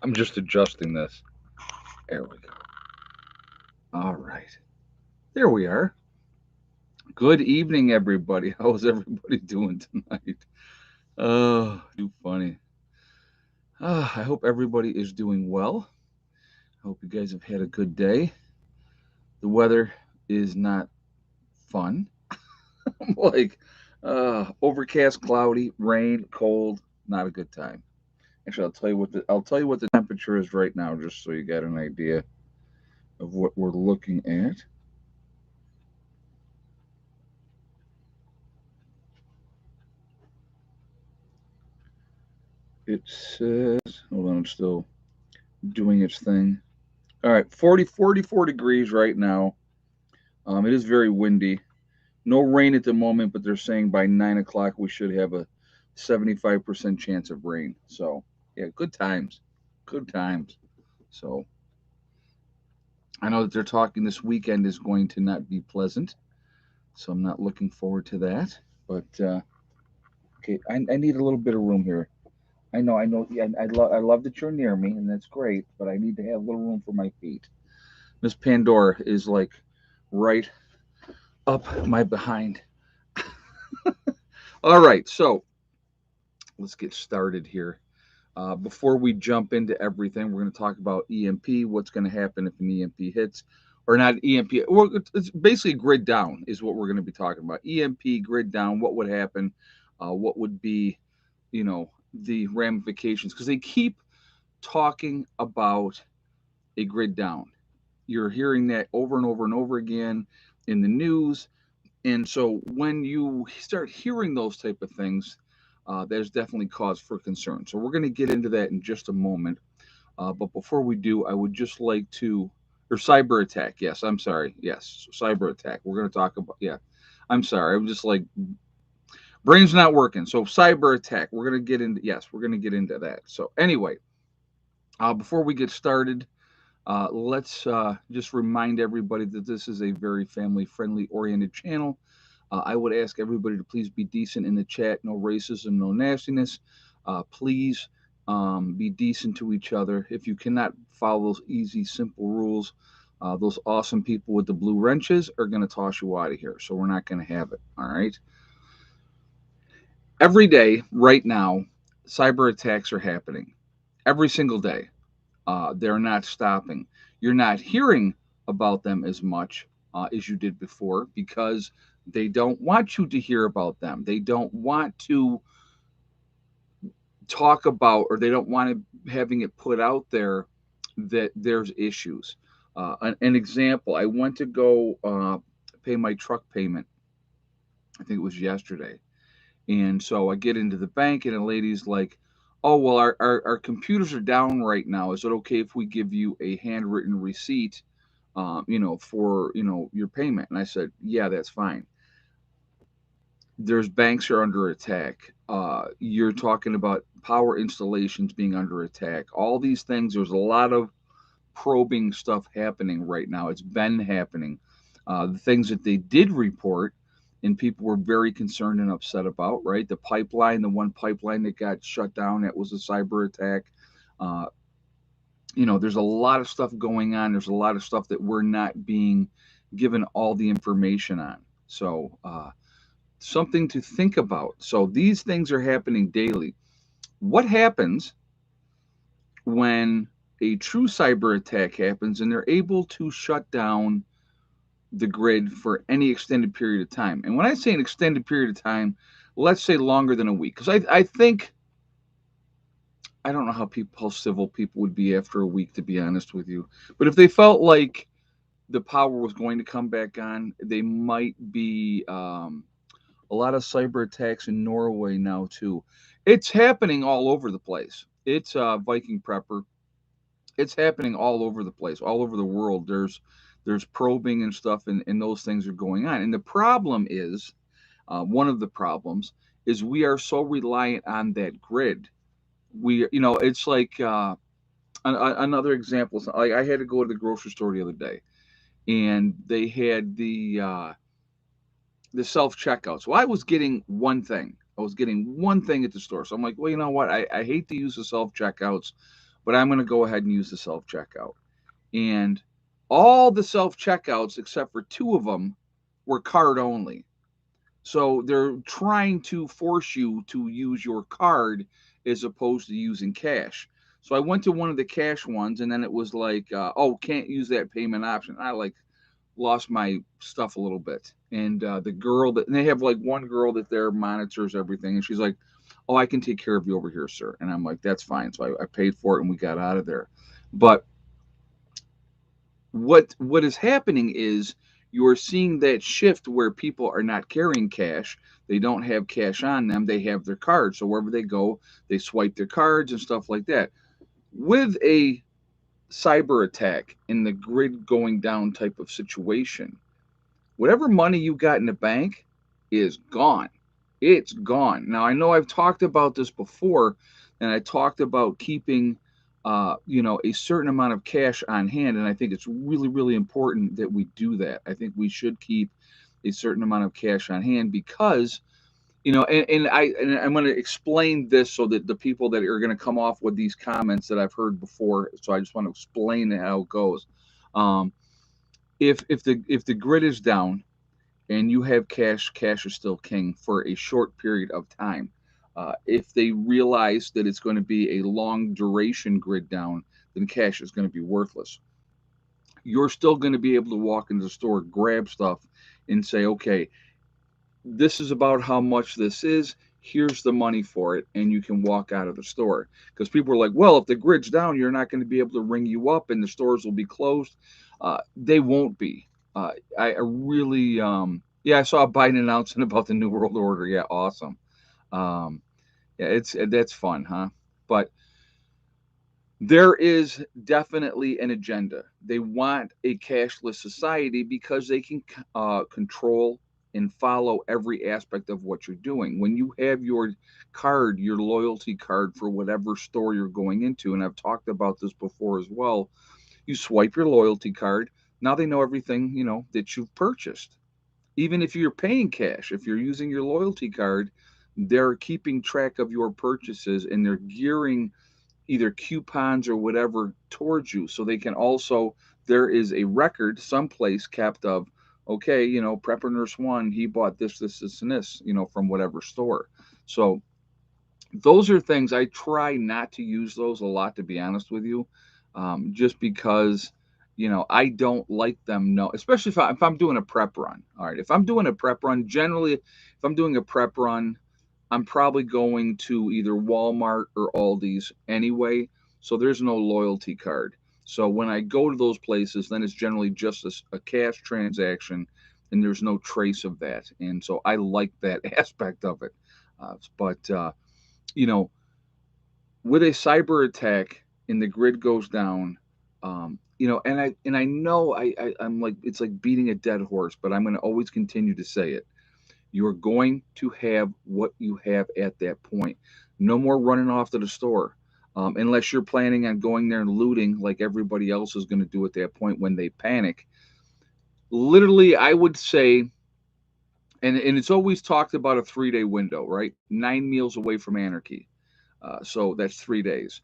I'm just adjusting this. There we go. All right. There we are. Good evening, everybody. How's everybody doing tonight? Oh, too funny. I hope everybody is doing well. I hope you guys have had a good day. The weather is not fun. like overcast, cloudy, rain, cold. Not a good time. Actually, I'll tell you what the temperature is right now, just so you got an idea of what we're looking at. It says, hold on, it's still doing its thing. All right, 44 degrees right now. It is very windy. No rain at the moment, but they're saying by 9 o'clock we should have a 75% chance of rain. So, yeah, good times. Good times. So, I know that they're talking this weekend is going to not be pleasant. So, I'm not looking forward to that. But, okay, I need a little bit of room here. I know. Yeah, I love that you're near me, and that's great, but I need to have a little room for my feet. Miss Pandora is like right up my behind. All right, so let's get started here. Before we jump into everything, we're going to talk about EMP, what's going to happen if an EMP hits, or not EMP. Well, it's basically grid down is what we're going to be talking about. EMP, grid down, what would happen, what would be, the ramifications, because they keep talking about a grid down. You're hearing that over and over and over again in the news. And so when you start hearing those type of things, there's definitely cause for concern. So we're going to get into that in just a moment. But before we do, I would just like to, or cyber attack. Yes, I'm sorry. Yes, cyber attack. We're going to talk about, yeah. I'm sorry. I'm just like, brain's not working. So cyber attack. We're going to get into, yes, we're going to get into that. So anyway, before we get started, let's just remind everybody that this is a very family friendly oriented channel. I would ask everybody to please be decent in the chat. No racism, no nastiness. Please be decent to each other. If you cannot follow those easy, simple rules, those awesome people with the blue wrenches are going to toss you out of here. So we're not going to have it. All right. Every day, right now, cyber attacks are happening. Every single day. They're not stopping. You're not hearing about them as much as you did before because they don't want you to hear about them. They don't want to talk about, or they don't want to having it put out there that there's issues. An example: I went to go pay my truck payment. I think it was yesterday, and so I get into the bank, and a lady's like, "Oh, well, our computers are down right now. Is it okay if we give you a handwritten receipt, for, your payment?" And I said, "Yeah, that's fine." There's banks are under attack. You're talking about power installations being under attack. All these things, there's a lot of probing stuff happening right now. It's been happening. The things that they did report and people were very concerned and upset about, right? The pipeline, the one pipeline that got shut down, that was a cyber attack. Uh, there's a lot of stuff going on. There's a lot of stuff that we're not being given all the information on. So, something to think about. So, these things are happening daily. What happens when a true cyber attack happens and they're able to shut down the grid for any extended period of time? And when I say an extended period of time, let's say longer than a week, because I think I don't know how civil people would be after a week, to be honest with you. But if they felt like the power was going to come back on, they might be a lot of cyber attacks in Norway now too. It's happening all over the place. It's Viking Prepper. It's happening all over the place, all over the world. There's probing and stuff, and those things are going on. And the problem is, one of the problems is we are so reliant on that grid. It's like another example. Like I had to go to the grocery store the other day, and they had the self checkouts. Well, I was getting one thing. I was getting one thing at the store. So I'm like, well, you know what? I hate to use the self checkouts, but I'm going to go ahead and use the self checkout. And all the self checkouts, except for two of them, were card only. So they're trying to force you to use your card as opposed to using cash. So I went to one of the cash ones, and then it was like, oh, can't use that payment option. I like lost my stuff a little bit. And the girl that and they have like one girl that there monitors everything, and she's like, "Oh, I can take care of you over here, sir." And I'm like, "That's fine." So I paid for it, and we got out of there. But what is happening is you're seeing that shift where people are not carrying cash. They don't have cash on them. They have their cards. So wherever they go, they swipe their cards and stuff like that. With a cyber attack in the grid going down type of situation, whatever money you got in the bank is gone. It's gone. Now I know I've talked about this before, and I talked about keeping, a certain amount of cash on hand, and I think it's really, really important that we do that. I think we should keep a certain amount of cash on hand because and I'm going to explain this so that the people that are going to come off with these comments that I've heard before. So I just want to explain how it goes. Um, if the grid is down and you have cash, cash is still king for a short period of time. If they realize that it's going to be a long duration grid down, then cash is going to be worthless. You're still going to be able to walk into the store, grab stuff, and say, okay, this is about how much this is. Here's the money for it, and you can walk out of the store. Because people are like, well, if the grid's down, you're not going to be able to ring you up, and the stores will be closed. They won't be. I really, yeah, I saw Biden announcing about the New World Order. Yeah, awesome. Um, yeah, that's fun, huh? But there is definitely an agenda. They want a cashless society because they can control and follow every aspect of what you're doing. When you have your card, your loyalty card for whatever store you're going into, and I've talked about this before as well, you swipe your loyalty card. Now they know everything, that you've purchased. Even if you're paying cash, if you're using your loyalty card, they're keeping track of your purchases and they're gearing either coupons or whatever towards you. So they can also, there is a record someplace kept of, okay, Prepper Nurse One, he bought this, and this, from whatever store. So those are things I try not to use those a lot, to be honest with you, just because, I don't like them. No, especially if I'm doing a prep run. All right. If I'm doing a prep run, generally, if I'm doing a prep run, I'm probably going to either Walmart or Aldi's anyway. So there's no loyalty card. So when I go to those places, then it's generally just a cash transaction and there's no trace of that. And so I like that aspect of it. But, you know, with a cyber attack and the grid goes down, and I know I'm like, it's like beating a dead horse, but I'm going to always continue to say it. You're going to have what you have at that point. No more running off to the store, unless you're planning on going there and looting like everybody else is going to do at that point when they panic. Literally, I would say, and it's always talked about a 3-day window, right? 9 meals away from anarchy. So that's 3 days.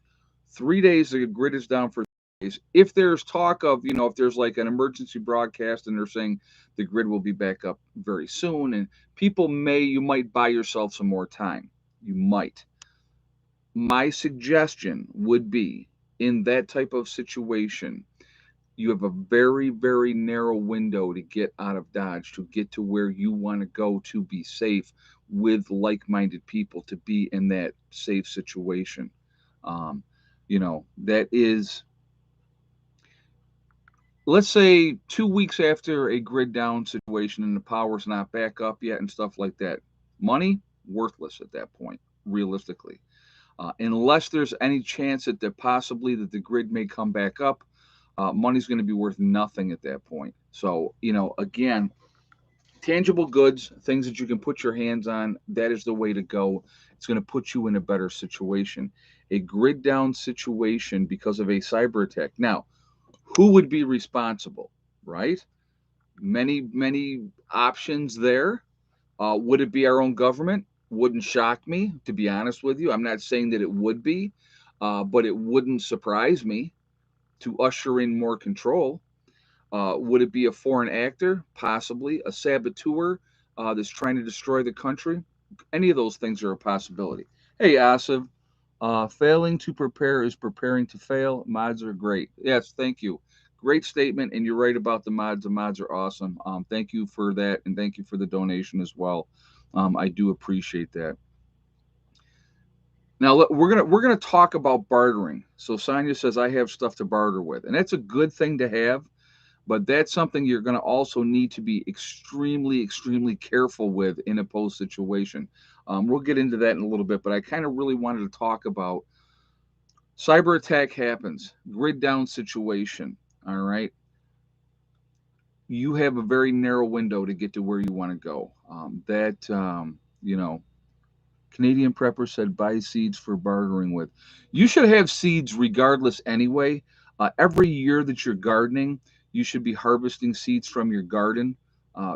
3 days, the grid is down for 3 days. If there's talk of, if there's like an emergency broadcast and they're saying the grid will be back up very soon, and you might buy yourself some more time. You might. My suggestion would be in that type of situation, you have a very, very narrow window to get out of Dodge, to get to where you want to go to be safe with like minded people, to be in that safe situation. That is, let's say 2 weeks after a grid down situation and the power's not back up yet and stuff like that. Money, worthless at that point, realistically. Unless there's any chance that possibly that the grid may come back up, money's going to be worth nothing at that point. So, again, tangible goods, things that you can put your hands on, that is the way to go. It's going to put you in a better situation. A grid down situation because of a cyber attack. Now, who would be responsible, right? Many, many options there. Would it be our own government? Wouldn't shock me, to be honest with you. I'm not saying that it would be. but it wouldn't surprise me to usher in more control. Would it be a foreign actor? Possibly. A saboteur that's trying to destroy the country? Any of those things are a possibility. Hey, Asif, failing to prepare is preparing to fail. Mods are great. Yes, thank you. Great statement, and you're right about the mods. The mods are awesome. Thank you for that, and thank you for the donation as well. I do appreciate that. Now we're gonna talk about bartering. So Sonia says I have stuff to barter with, and that's a good thing to have, but that's something you're going to also need to be extremely careful with in a post situation. We'll get into that in a little bit, but I kind of really wanted to talk about cyber attack happens, grid down situation. All right, you have a very narrow window to get to where you want to go. You know, Canadian Prepper said buy seeds for bartering with. You should have seeds regardless anyway. Every year that you're gardening, you should be harvesting seeds from your garden.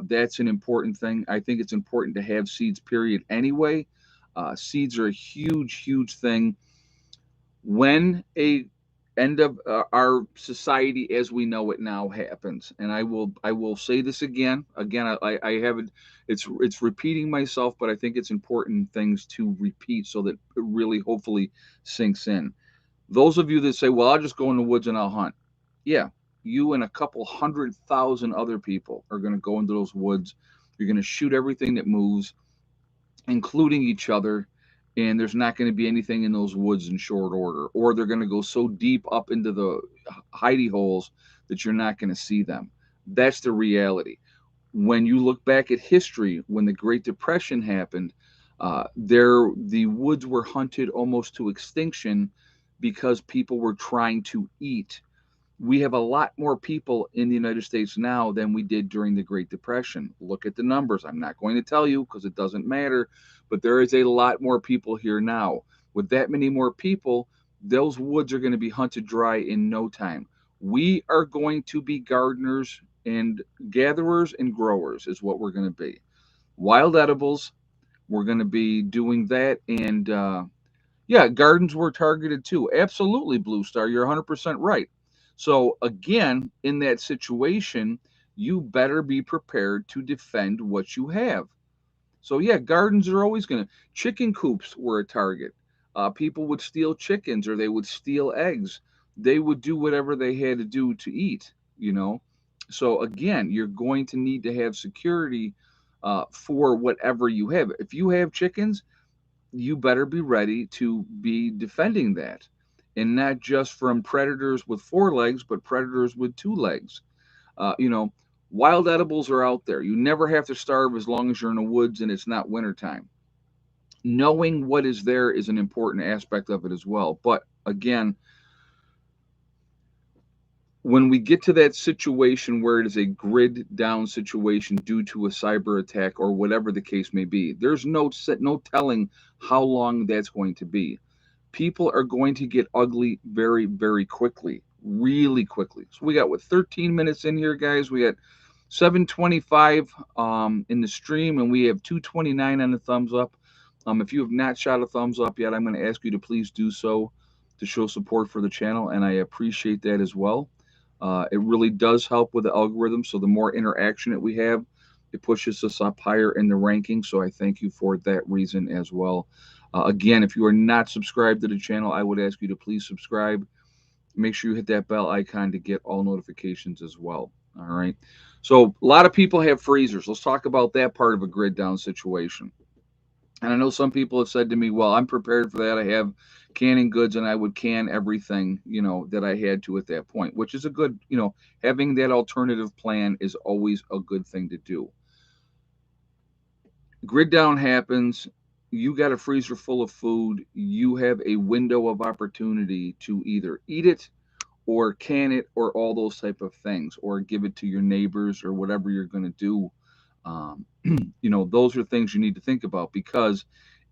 That's an important thing. I think it's important to have seeds, period, anyway. Seeds are a huge thing when a end of our society as we know it now happens. And I will say this again. I haven't, it's repeating myself, but I think it's important things to repeat so that it really hopefully sinks in. Those of you that say, well, I'll just go in the woods and I'll hunt. Yeah, you and a couple 100,000 other people are going to go into those woods. You're going to shoot everything that moves, including each other, and there's not going to be anything in those woods in short order, or they're going to go so deep up into the hidey holes that you're not going to see them. That's the reality. When you look back at history, when the Great Depression happened, the woods were hunted almost to extinction because people were trying to eat. We have a lot more people in the United States now than we did during the Great Depression. Look at the numbers. I'm not going to tell you because it doesn't matter, but there is a lot more people here now. With that many more people, those woods are going to be hunted dry in no time. We are going to be gardeners and gatherers and growers, is what we're going to be. Wild edibles, we're going to be doing that. And yeah, gardens were targeted too. Absolutely, Blue Star. You're 100% right. So, again, in that situation, you better be prepared to defend what you have. So, yeah, gardens are always going to. Chicken coops were a target. People would steal chickens or they would steal eggs. They would do whatever they had to do to eat, you know. So, again, you're going to need to have security for whatever you have. If you have chickens, you better be ready to be defending that. And not just from predators with four legs, but predators with two legs. You know, wild edibles are out there. You never have to starve as long as you're in the woods and it's not wintertime. Knowing what is there is an important aspect of it as well. But again, when we get to that situation where it is a grid down situation due to a cyber attack or whatever the case may be, there's no telling how long that's going to be. People are going to get ugly very quickly, really quickly. So we got what 13 minutes in here, guys. We got 725 in the stream, and we have 229 on the thumbs up. If you have not shot a thumbs up yet, I'm going to ask you to please do so to show support for the channel, and I appreciate that as well. It really does help with the algorithm. So the more interaction that we have, it pushes us up higher in the ranking. So I thank you for that reason as well. Again, if you are not subscribed to the channel, I would ask you to please subscribe. Make sure you hit that bell icon to get all notifications as well. All right. So a lot of people have freezers. Let's talk about that part of a grid down situation. And I know some people have said to me, well, I'm prepared for that. I have canning goods and I would can everything, that I had to at that point, which is a good, having that alternative plan is always a good thing to do. Grid down happens. You got a freezer full of food. You have a window of opportunity to either eat it or can it or all those type of things or give it to your neighbors or whatever you're going to do. Those are things you need to think about because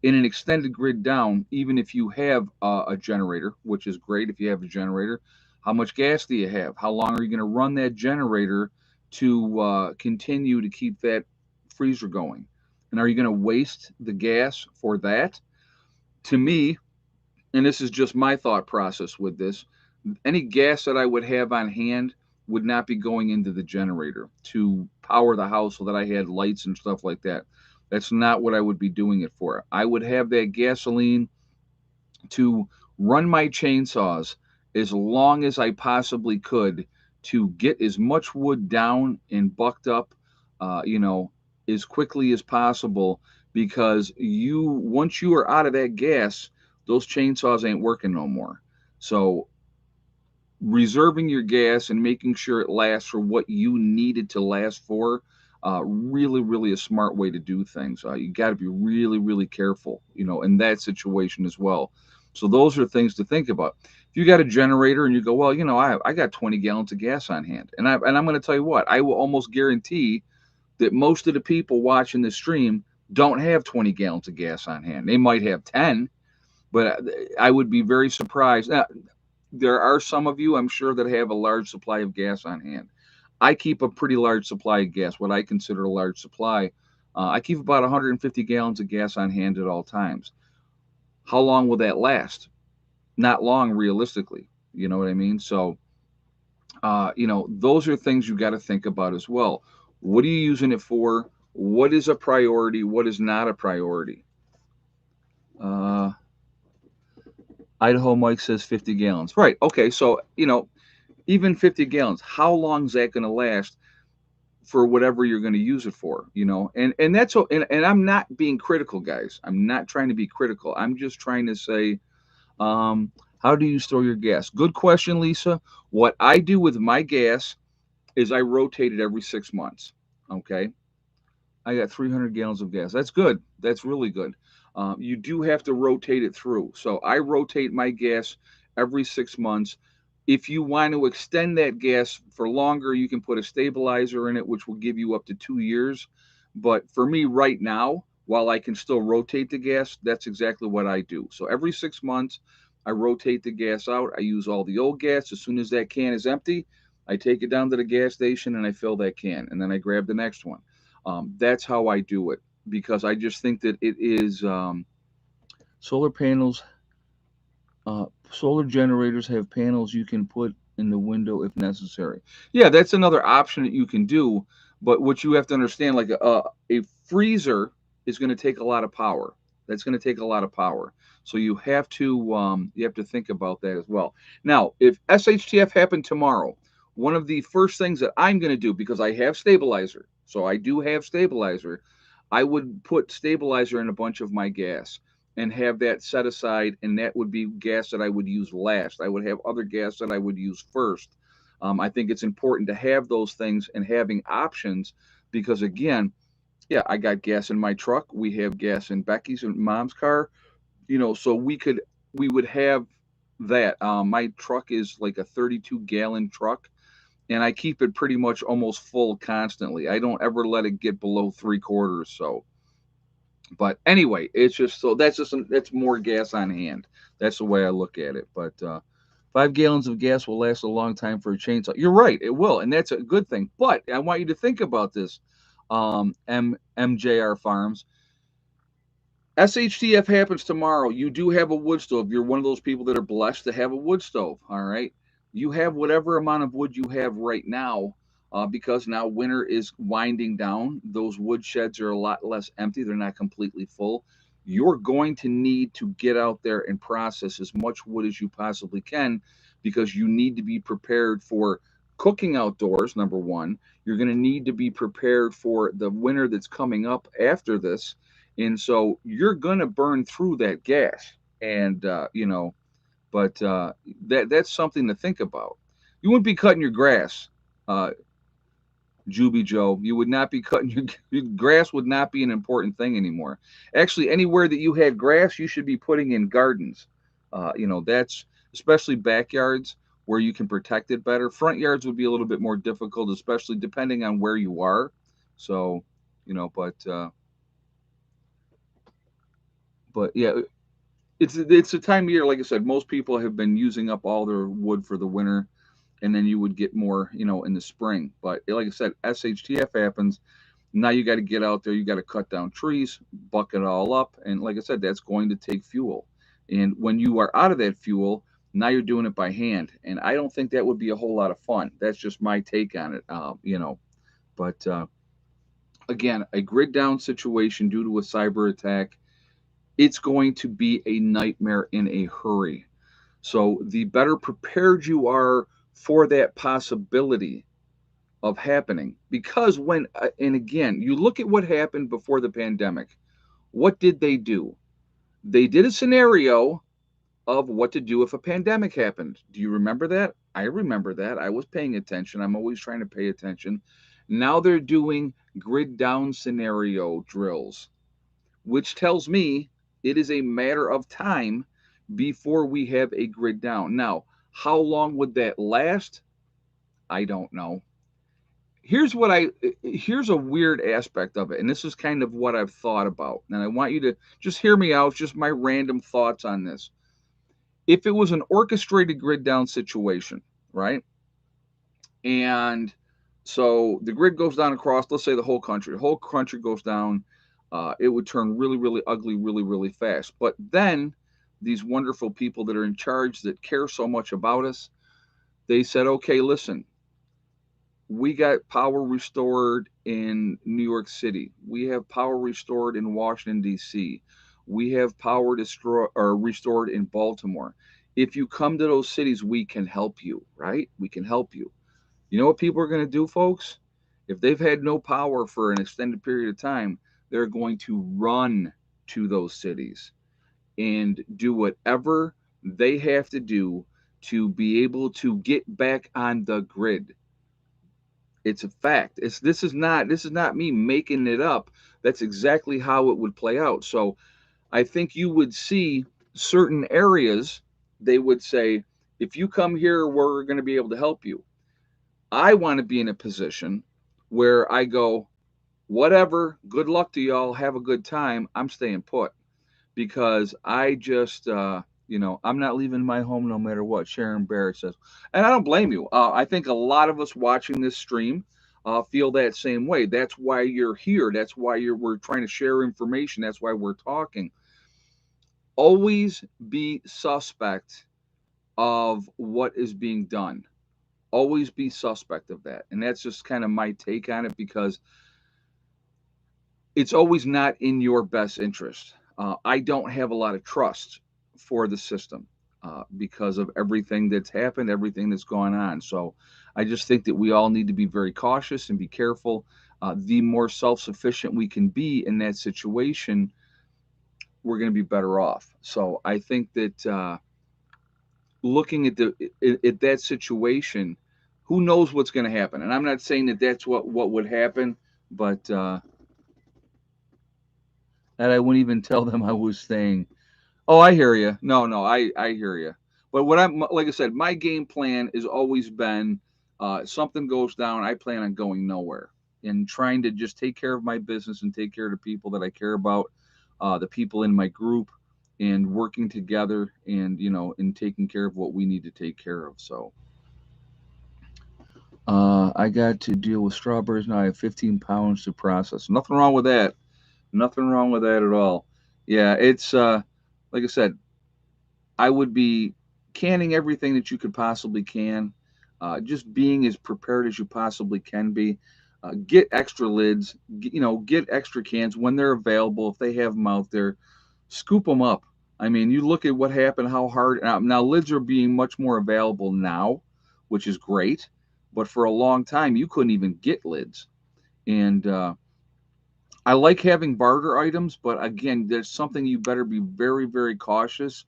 in an extended grid down, even if you have a generator, which is great if you have a generator, how much gas do you have? How long are you going to run that generator to continue to keep that freezer going? And are you going to waste the gas for that? To me, and this is just my thought process with this, any gas that I would have on hand would not be going into the generator to power the house so that I had lights and stuff like that. That's not what I would be doing it for. I would have that gasoline to run my chainsaws as long as I possibly could to get as much wood down and bucked up, you know, as quickly as possible. Because once you are out of that gas, those chainsaws ain't working no more. So reserving your gas and making sure it lasts for what you need it to last for, really, really a smart way to do things. You got to be really, really careful, you know, in that situation as well. So those are things to think about. If you got a generator and you go, well, you know, I got 20 gallons of gas on hand, and I'm going to tell you what, I will almost guarantee that most of the people watching the stream don't have 20 gallons of gas on hand. They might have 10, but I would be very surprised. Now, there are some of you, I'm sure, that have a large supply of gas on hand. I keep a pretty large supply of gas, what I consider a large supply. I keep about 150 gallons of gas on hand at all times. How long will that last? Not long, realistically. You know what I mean? So, you know, those are things you got to think about as well. What are you using it for? What is a priority? What is not a priority? Uh, Idaho Mike says 50 gallons. Right. Okay. So, you know, even 50 gallons, how long is that going to last for whatever you're going to use it for, you know? And that's, and I'm not being critical, guys. I'm not trying to be critical. I'm just trying to say, how do you store your gas? Good question, Lisa. What I do with my gas is I rotate it every 6 months. Okay. I got 300 gallons of gas. That's good. That's really good. You do have to rotate it through. So I rotate my gas every 6 months. If you want to extend that gas for longer, you can put a stabilizer in it, which will give you up to 2 years. But for me right now, while I can still rotate the gas, that's exactly what I do. So every 6 months, I rotate the gas out. I use all the old gas. As soon as that can is empty, I take it down to the gas station and I fill that can, and then I grab the next one. That's how I do it because I just think that it is solar panels. Solar generators have panels you can put in the window if necessary. Yeah, that's another option that you can do. But what you have to understand, like a freezer is going to take a lot of power. That's going to take a lot of power. So you have to think about that as well. Now, if SHTF happened tomorrow, one of the first things that I'm going to do, because I have stabilizer, so I do have stabilizer, I would put stabilizer in a bunch of my gas and have that set aside, and that would be gas that I would use last. I would have other gas that I would use first. I think it's important to have those things and having options because, again, yeah, I got gas in my truck. We have gas in Becky's and Mom's car. You know, so we would have that. My truck is like a 32-gallon truck, and I keep it pretty much almost full constantly. I don't ever let it get below 3/4. So, but anyway, it's just so that's more gas on hand. That's the way I look at it. But 5 gallons of gas will last a long time for a chainsaw. You're right, it will, and that's a good thing. But I want you to think about this, MJR Farms. SHTF happens tomorrow. You do have a wood stove. You're one of those people that are blessed to have a wood stove. All right. You have whatever amount of wood you have right now because now winter is winding down. Those wood sheds are a lot less empty. They're not completely full. You're going to need to get out there and process as much wood as you possibly can because you need to be prepared for cooking outdoors, number one. You're going to need to be prepared for the winter that's coming up after this, and so you're going to burn through that gas. And you know, but that's something to think about. You wouldn't be cutting your grass, uh, Juby Joe. You would not be cutting your grass. Would not be an important thing anymore. Actually, anywhere that you had grass, you should be putting in gardens. You know, that's especially backyards where you can protect it better. Front yards would be a little bit more difficult, especially depending on where you are. So, you know, but yeah, it's a time of year. Like I said, most people have been using up all their wood for the winter, and then you would get more, you know, in the spring. But like I said, SHTF happens. Now you got to get out there. You got to cut down trees, buck it all up, and like I said, that's going to take fuel. And when you are out of that fuel, now you're doing it by hand. And I don't think that would be a whole lot of fun. That's just my take on it, But again, a grid down situation due to a cyber attack, it's going to be a nightmare in a hurry. So the better prepared you are for that possibility of happening, because and again, you look at what happened before the pandemic. What did they do? They did a scenario of what to do if a pandemic happened. Do you remember that? I remember that. I was paying attention. I'm always trying to pay attention. Now they're doing grid down scenario drills, which tells me it is a matter of time before we have a grid down. Now, how long would that last? I don't know. Here's a weird aspect of it, and this is kind of what I've thought about. And I want you to just hear me out, just my random thoughts on this. If it was an orchestrated grid down situation, right? And so the grid goes down across, let's say the whole country goes down. It would turn really, really ugly, really, really fast. But then these wonderful people that are in charge that care so much about us, they said, okay, listen, we got power restored in New York City. We have power restored in Washington, D.C. We have restored in Baltimore. If you come to those cities, we can help you, right? We can help you. You know what people are going to do, folks? If they've had no power for an extended period of time, they're going to run to those cities and do whatever they have to do to be able to get back on the grid. It's a fact. This is not me making it up. That's exactly how it would play out. So I think you would see certain areas, they would say, if you come here, we're going to be able to help you. I want to be in a position where I go, whatever, good luck to y'all, have a good time. I'm staying put because I just, I'm not leaving my home no matter what. Sharon Barrett says, and I don't blame you. I think a lot of us watching this stream feel that same way. That's why you're here. That's why we're trying to share information. That's why we're talking. Always be suspect of what is being done. Always be suspect of that. And that's just kind of my take on it, because it's always not in your best interest. I don't have a lot of trust for the system because of everything that's happened, everything that's gone on. So I just think that we all need to be very cautious and be careful. The more self sufficient we can be in that situation, we're going to be better off. So I think that looking at that situation, who knows what's going to happen? And I'm not saying that that's what would happen, but that I wouldn't even tell them I was staying. Oh, I hear you. No, no, I hear you. But what I'm like I said, my game plan has always been something goes down, I plan on going nowhere and trying to just take care of my business and take care of the people that I care about, the people in my group, and working together and and taking care of what we need to take care of. So I got to deal with strawberries now. I have 15 pounds to process. Nothing wrong with that. Nothing wrong with that at all. Yeah, it's like I said, I would be canning everything that you could possibly can, just being as prepared as you possibly can be. Get extra lids, get extra cans when they're available. If they have them out there, scoop them up. I mean, you look at what happened, how hard. Now lids are being much more available now, which is great. But for a long time, you couldn't even get lids. And I like having barter items, but again, there's something you better be very, very cautious.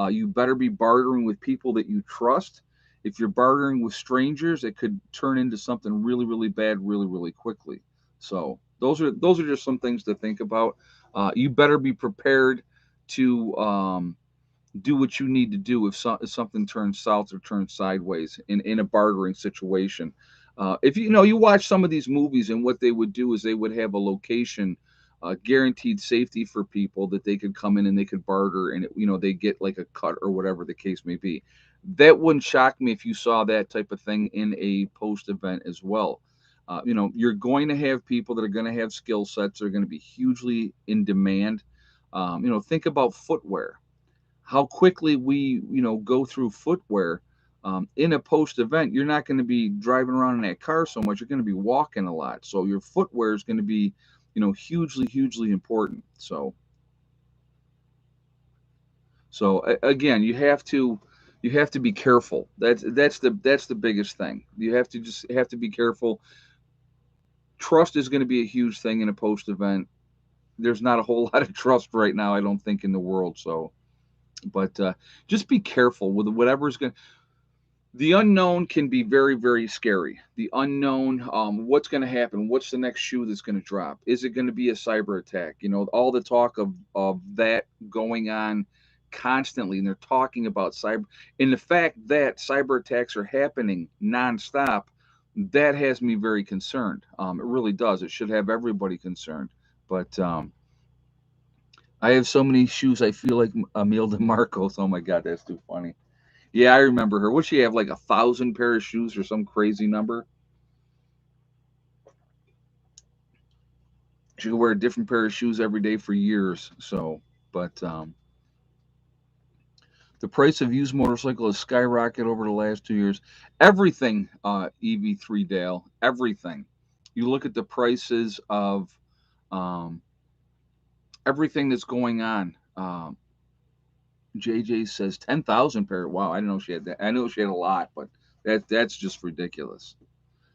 You better be bartering with people that you trust. If you're bartering with strangers, it could turn into something really, really bad, really, really quickly. So those are just some things to think about. You better be prepared to do what you need to do if something turns south or turns sideways in a bartering situation. If you watch some of these movies, and what they would do is they would have a location, guaranteed safety for people that they could come in and they could barter, and they get like a cut or whatever the case may be. That wouldn't shock me if you saw that type of thing in a post event as well. You're going to have people that are going to have skill sets that are going to be hugely in demand. Think about footwear. how quickly we, go through footwear. In a post event, you're not going to be driving around in that car so much. You're going to be walking a lot. So your footwear is going to be, hugely, hugely important. So again, you have to be careful. That's the biggest thing. You have to be careful. Trust is going to be a huge thing in a post event. There's not a whole lot of trust right now, I don't think, in the world. So, but just be careful with whatever's going. The unknown can be very, very scary. The unknown, what's going to happen? What's the next shoe that's going to drop? Is it going to be a cyber attack? All the talk of that going on constantly, and they're talking about cyber, and the fact that cyber attacks are happening nonstop, that has me very concerned. It really does. It should have everybody concerned. But I have so many shoes. I feel like Emil DeMarcos. Oh my God, that's too funny. Yeah, I remember her. Would she have like 1,000 pair of shoes or some crazy number? She could wear a different pair of shoes every day for years. So, but the price of used motorcycle has skyrocketed over the last 2 years. Everything, EV3 Dale, everything. You look at the prices of um, everything that's going on. JJ says 10,000 pair. Wow, I didn't know she had that. I know she had a lot, but that's just ridiculous.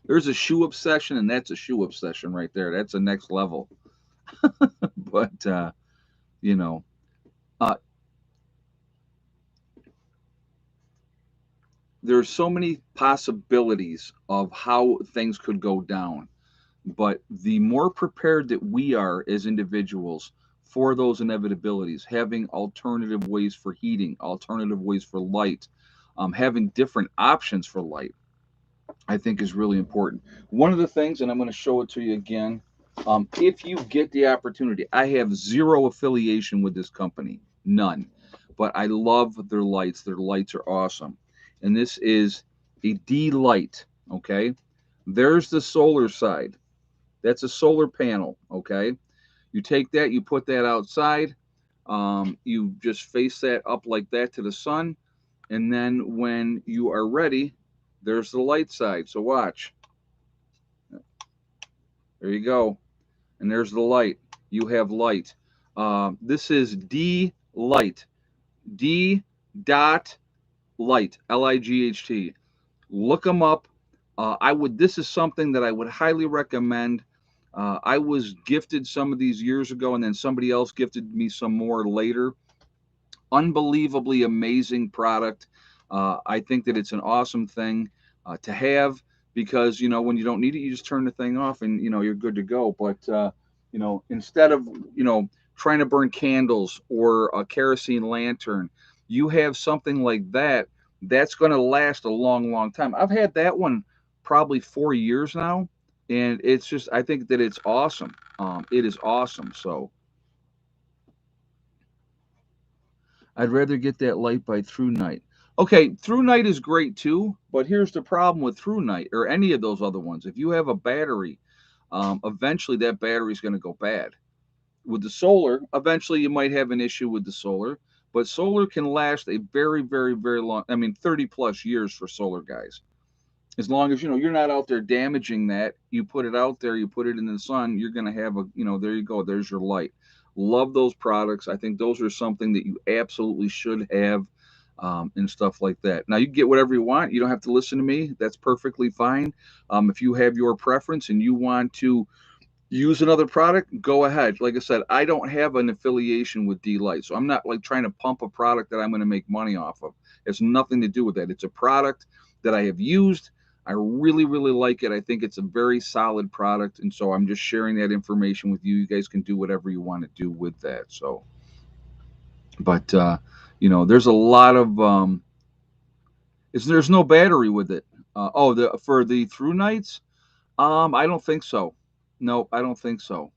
There's a shoe obsession, and that's a shoe obsession right there. That's the next level. But you know, uh, there's so many possibilities of how things could go down. But the more prepared that we are as individuals for those inevitabilities, having alternative ways for heating, alternative ways for light, having different options for light, I think is really important. One of the things, and I'm going to show it to you again, if you get the opportunity, I have zero affiliation with this company, none, but I love their lights. Their lights are awesome. And this is a D light, okay? There's the solar side. That's a solar panel, okay? You take that, you put that outside, you just face that up like that to the sun, and then when you are ready, there's the light side. So watch. There you go. And there's the light. You have light. This is D light. D dot light. Light. Look them up. I would. This is something that I would highly recommend. I was gifted some of these years ago, and then somebody else gifted me some more later. Unbelievably amazing product. I think that it's an awesome thing to have because when you don't need it, you just turn the thing off and you're good to go. But instead of trying to burn candles or a kerosene lantern, you have something like that that's going to last a long, long time. I've had that one probably 4 years now, and it's just I think that it's awesome. It is awesome. So I'd rather get that light by through night. Okay, through night is great too, but here's the problem with through night or any of those other ones. If you have a battery, eventually that battery is going to go bad. With the solar, eventually you might have an issue with the solar, but solar can last a very, very, very long. I mean, 30 plus years for solar guys. As long as you're not out there damaging that, you put it out there, you put it in the sun, you're going to have there you go, there's your light. Love those products. I think those are something that you absolutely should have, and stuff like that. Now you can get whatever you want. You don't have to listen to me. That's perfectly fine. If you have your preference and you want to use another product, go ahead. Like I said, I don't have an affiliation with D Light, so I'm not like trying to pump a product that I'm going to make money off of. It's nothing to do with that. It's a product that I have used. I really, really like it. I think it's a very solid product, and so I'm just sharing that information with you. You guys can do whatever you want to do with that. So, but there's a lot of there's no battery with it. For the through nights, I don't think so. No, I don't think so.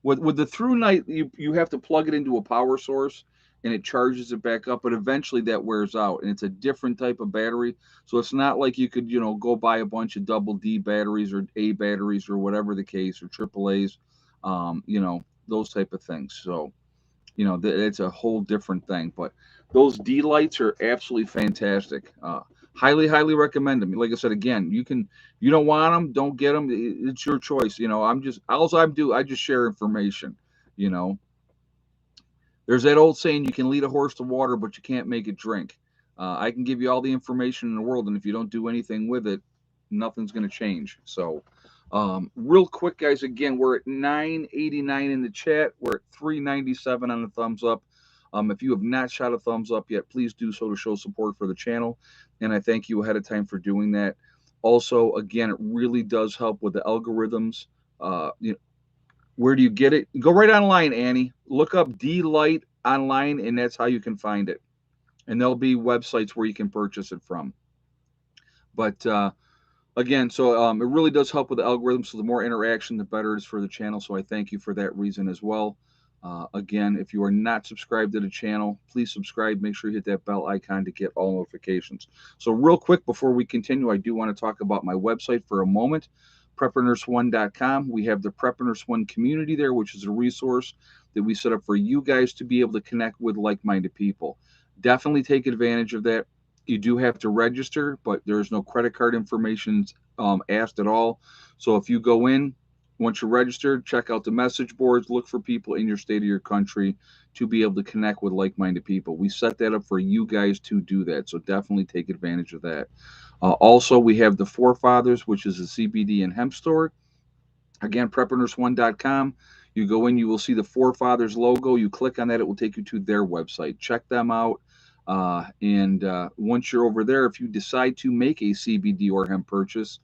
With the through night, you have to plug it into a power source and it charges it back up, but eventually that wears out and it's a different type of battery. So it's not like you could go buy a bunch of double D batteries or A batteries or whatever the case or triple A's, those type of things. So it's a whole different thing. But those D lights are absolutely fantastic. Highly, highly recommend them. Like I said, again, you don't want them, don't get them. It's your choice. I just share information. You know, there's that old saying, you can lead a horse to water, but you can't make it drink. I can give you all the information in the world, and if you don't do anything with it, nothing's going to change. So, real quick, guys, again, we're at 989 in the chat. We're at 397 on the thumbs up. If you have not shot a thumbs up yet, please do so to show support for the channel. And I thank you ahead of time for doing that. Also, again, it really does help with the algorithms. Where do you get it? Go right online, Annie. Look up D Light online, and that's how you can find it. And there'll be websites where you can purchase it from. But again, so it really does help with the algorithm. So the more interaction, the better it is for the channel. So I thank you for that reason as well. Again, if you are not subscribed to the channel, please subscribe. Make sure you hit that bell icon to get all notifications. So real quick, before we continue, I do want to talk about my website for a moment, preppernurse1.com. We have the Prepper Nurse 1 community there, which is a resource that we set up for you guys to be able to connect with like-minded people. Definitely take advantage of that. You do have to register, but there's no credit card information asked at all. So if you go in, once you're registered, check out the message boards, look for people in your state or your country to be able to connect with like-minded people. We set that up for you guys to do that. So definitely take advantage of that. Also, we have the Forefathers, which is a CBD and hemp store. Again, preppernurse1.com. You go in, you will see the Forefathers logo. You click on that, it will take you to their website. Check them out. And once you're over there, if you decide to make a CBD or hemp purchase,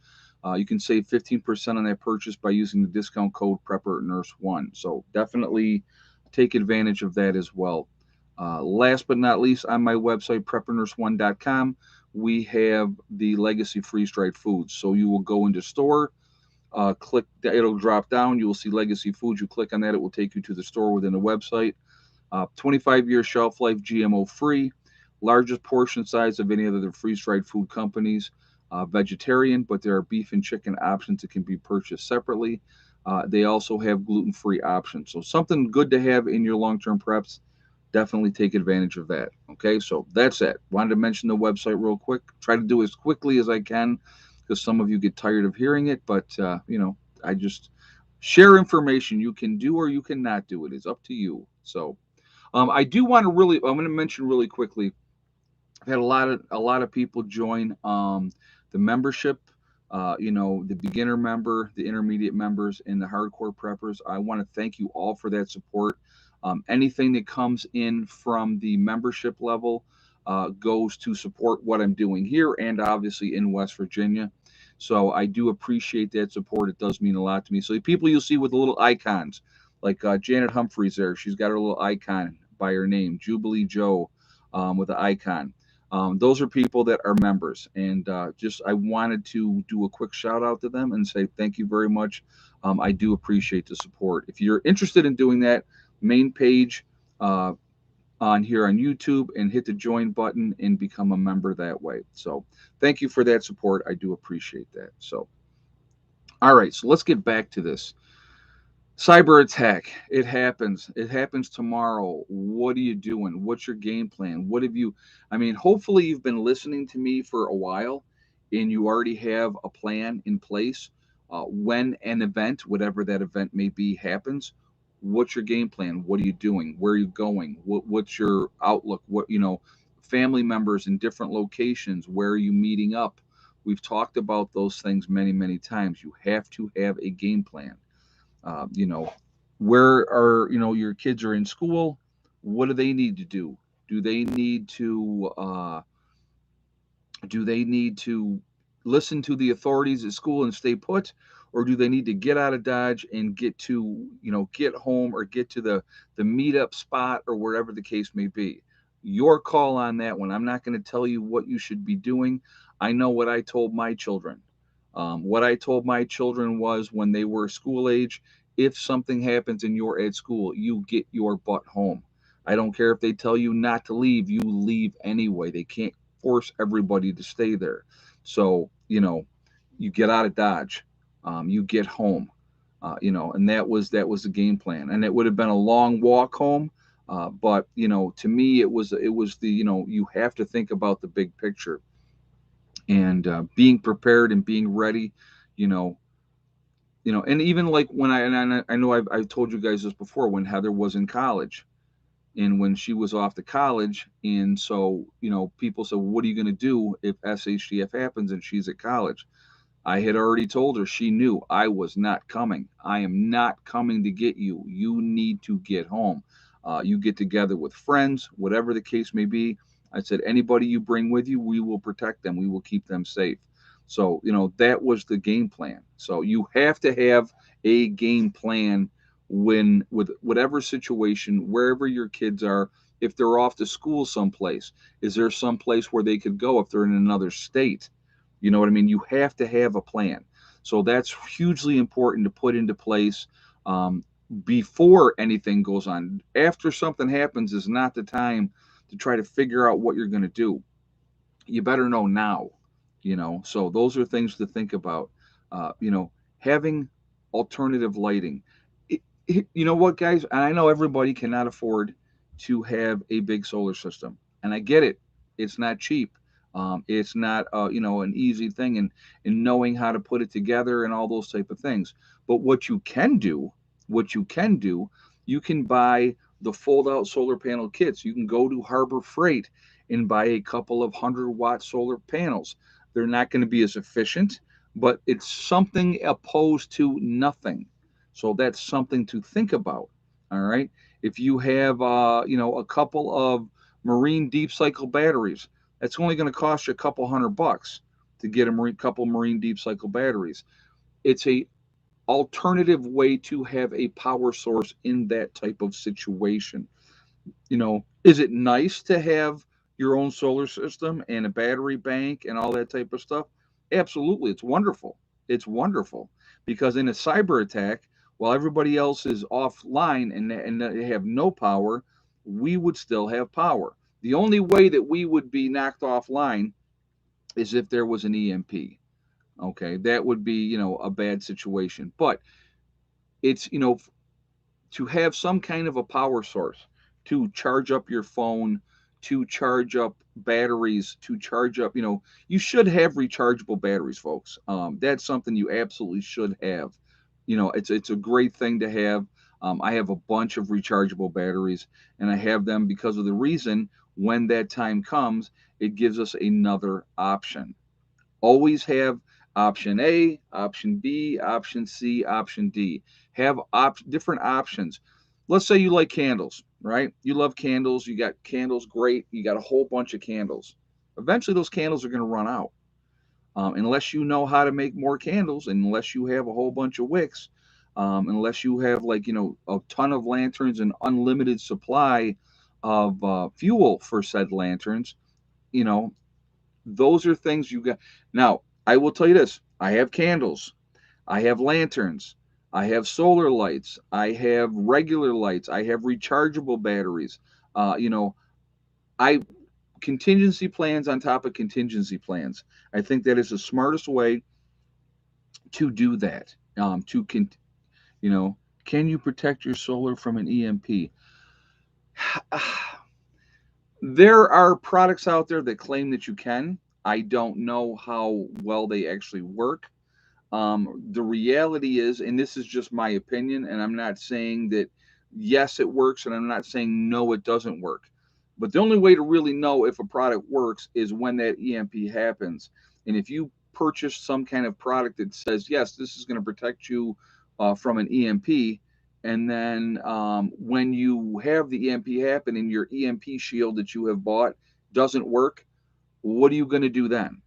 you can save 15% on that purchase by using the discount code PrepperNurse1. So definitely take advantage of that as well. Last but not least, on my website, preppernurse1.com, we have the Legacy freeze-dried foods. So you will go into store, click, it'll drop down. You will see Legacy Foods. You click on that, it will take you to the store within the website. 25-year shelf life, GMO free, largest portion size of any other freeze-dried food companies. Vegetarian, but there are beef and chicken options that can be purchased separately. They also have gluten-free options. So something good to have in your long-term preps. Definitely take advantage of that. Okay, so that's it. Wanted to mention the website real quick. Try to do it as quickly as I can because some of you get tired of hearing it, but I just share information. You can do or you cannot do it. It's up to you. So I do want to I'm going to mention really quickly. I've had a lot of people join the membership. The beginner member, the intermediate members, and the hardcore preppers. I want to thank you all for that support. Anything that comes in from the membership level goes to support what I'm doing here and obviously in West Virginia. So I do appreciate that support. It does mean a lot to me. So the people you'll see with the little icons, like Janet Humphreys there, she's got her little icon by her name, Jubilee Joe, with the icon. Those are people that are members, and I wanted to do a quick shout out to them and say thank you very much. I do appreciate the support. If you're interested in doing that, main page on here on YouTube, and hit the join button and become a member that way. So thank you for that support. I do appreciate that. So, all right, so let's get back to this. Cyber attack. It happens. It happens tomorrow. What are you doing? What's your game plan? Hopefully you've been listening to me for a while and you already have a plan in place. When an event, whatever that event may be, happens, what's your game plan? What are you doing? Where are you going? What's your outlook? Family members in different locations, where are you meeting up? We've talked about those things many, many times. You have to have a game plan. uh, you know where are your kids are in school. What do they need to do? Do they need to do they need to listen to the authorities at school and stay put, or do they need to get out of Dodge and get home or get to the meetup spot or wherever the case may be? Your call on that one. I'm not going to tell you what you should be doing. I know what I told my children. What I told my children was, when they were school age, if something happens and you're at school, you get your butt home. I don't care if they tell you not to leave, you leave anyway. They can't force everybody to stay there. So, you get out of Dodge, you get home, and that was the game plan. And it would have been a long walk home. But to me, it was the you have to think about the big picture, and being prepared and being ready. You know, and even like when I know I've told you guys this before, when Heather was in college and when she was off to college, and so people said, well, what are you going to do if SHTF happens and she's at college? I had already told her, she knew I was not coming. I am not coming to get you. You need to get home. You get together with friends, whatever the case may be. I said, anybody you bring with you, we will protect them. We will keep them safe. So, that was the game plan. So you have to have a game plan with whatever situation, wherever your kids are. If they're off to school someplace, is there some place where they could go if they're in another state? You know what I mean? You have to have a plan. So that's hugely important to put into place um, before anything goes on. After something happens is not the time to try to figure out what you're going to do. You better know now. So those are things to think about. Having alternative lighting. You know what, guys? And I know everybody cannot afford to have a big solar system, and I get it. It's not cheap. It's not an easy thing, and knowing how to put it together and all those type of things. But what you can do, you can buy the fold out solar panel kits. You can go to Harbor Freight and buy a couple of 100-watt solar panels. They're not going to be as efficient, but it's something opposed to nothing. So that's something to think about. All right. If you have, a couple of marine deep cycle batteries, that's only going to cost you a couple $100 to get couple marine deep cycle batteries. It's a alternative way to have a power source in that type of situation. Is it nice to have your own solar system and a battery bank and all that type of stuff? Absolutely. It's wonderful. It's wonderful because in a cyber attack, while everybody else is offline and they have no power, we would still have power. The only way that we would be knocked offline is if there was an EMP. Okay, that would be, a bad situation. But it's, to have some kind of a power source to charge up your phone, to charge up batteries, to charge up, you should have rechargeable batteries, folks. That's something you absolutely should have. It's a great thing to have. I have a bunch of rechargeable batteries, and I have them because of the reason when that time comes, it gives us another option. Always have option A, option B, option C, option D. Have different options. Let's say you like candles, right? You love candles. You got candles, great. You got a whole bunch of candles. Eventually, those candles are going to run out. Unless you know how to make more candles, and unless you have a whole bunch of wicks, unless you have a ton of lanterns and unlimited supply of fuel for said lanterns, you know those are things you got. Now, I will tell you this: I have candles, I have lanterns, I have solar lights, I have regular lights, I have rechargeable batteries. Uh, you know, I contingency plans on top of contingency plans. I think that is the smartest way to do that. You know, can you protect your solar from an EMP? There are products out there that claim that you can. I don't know how well they actually work. The reality is, and this is just my opinion, and I'm not saying that yes, it works, and I'm not saying no, it doesn't work. But the only way to really know if a product works is when that EMP happens. And if you purchase some kind of product that says, yes, this is going to protect you from an EMP, and then when you have the EMP happen and your EMP shield that you have bought doesn't work, what are you going to do then?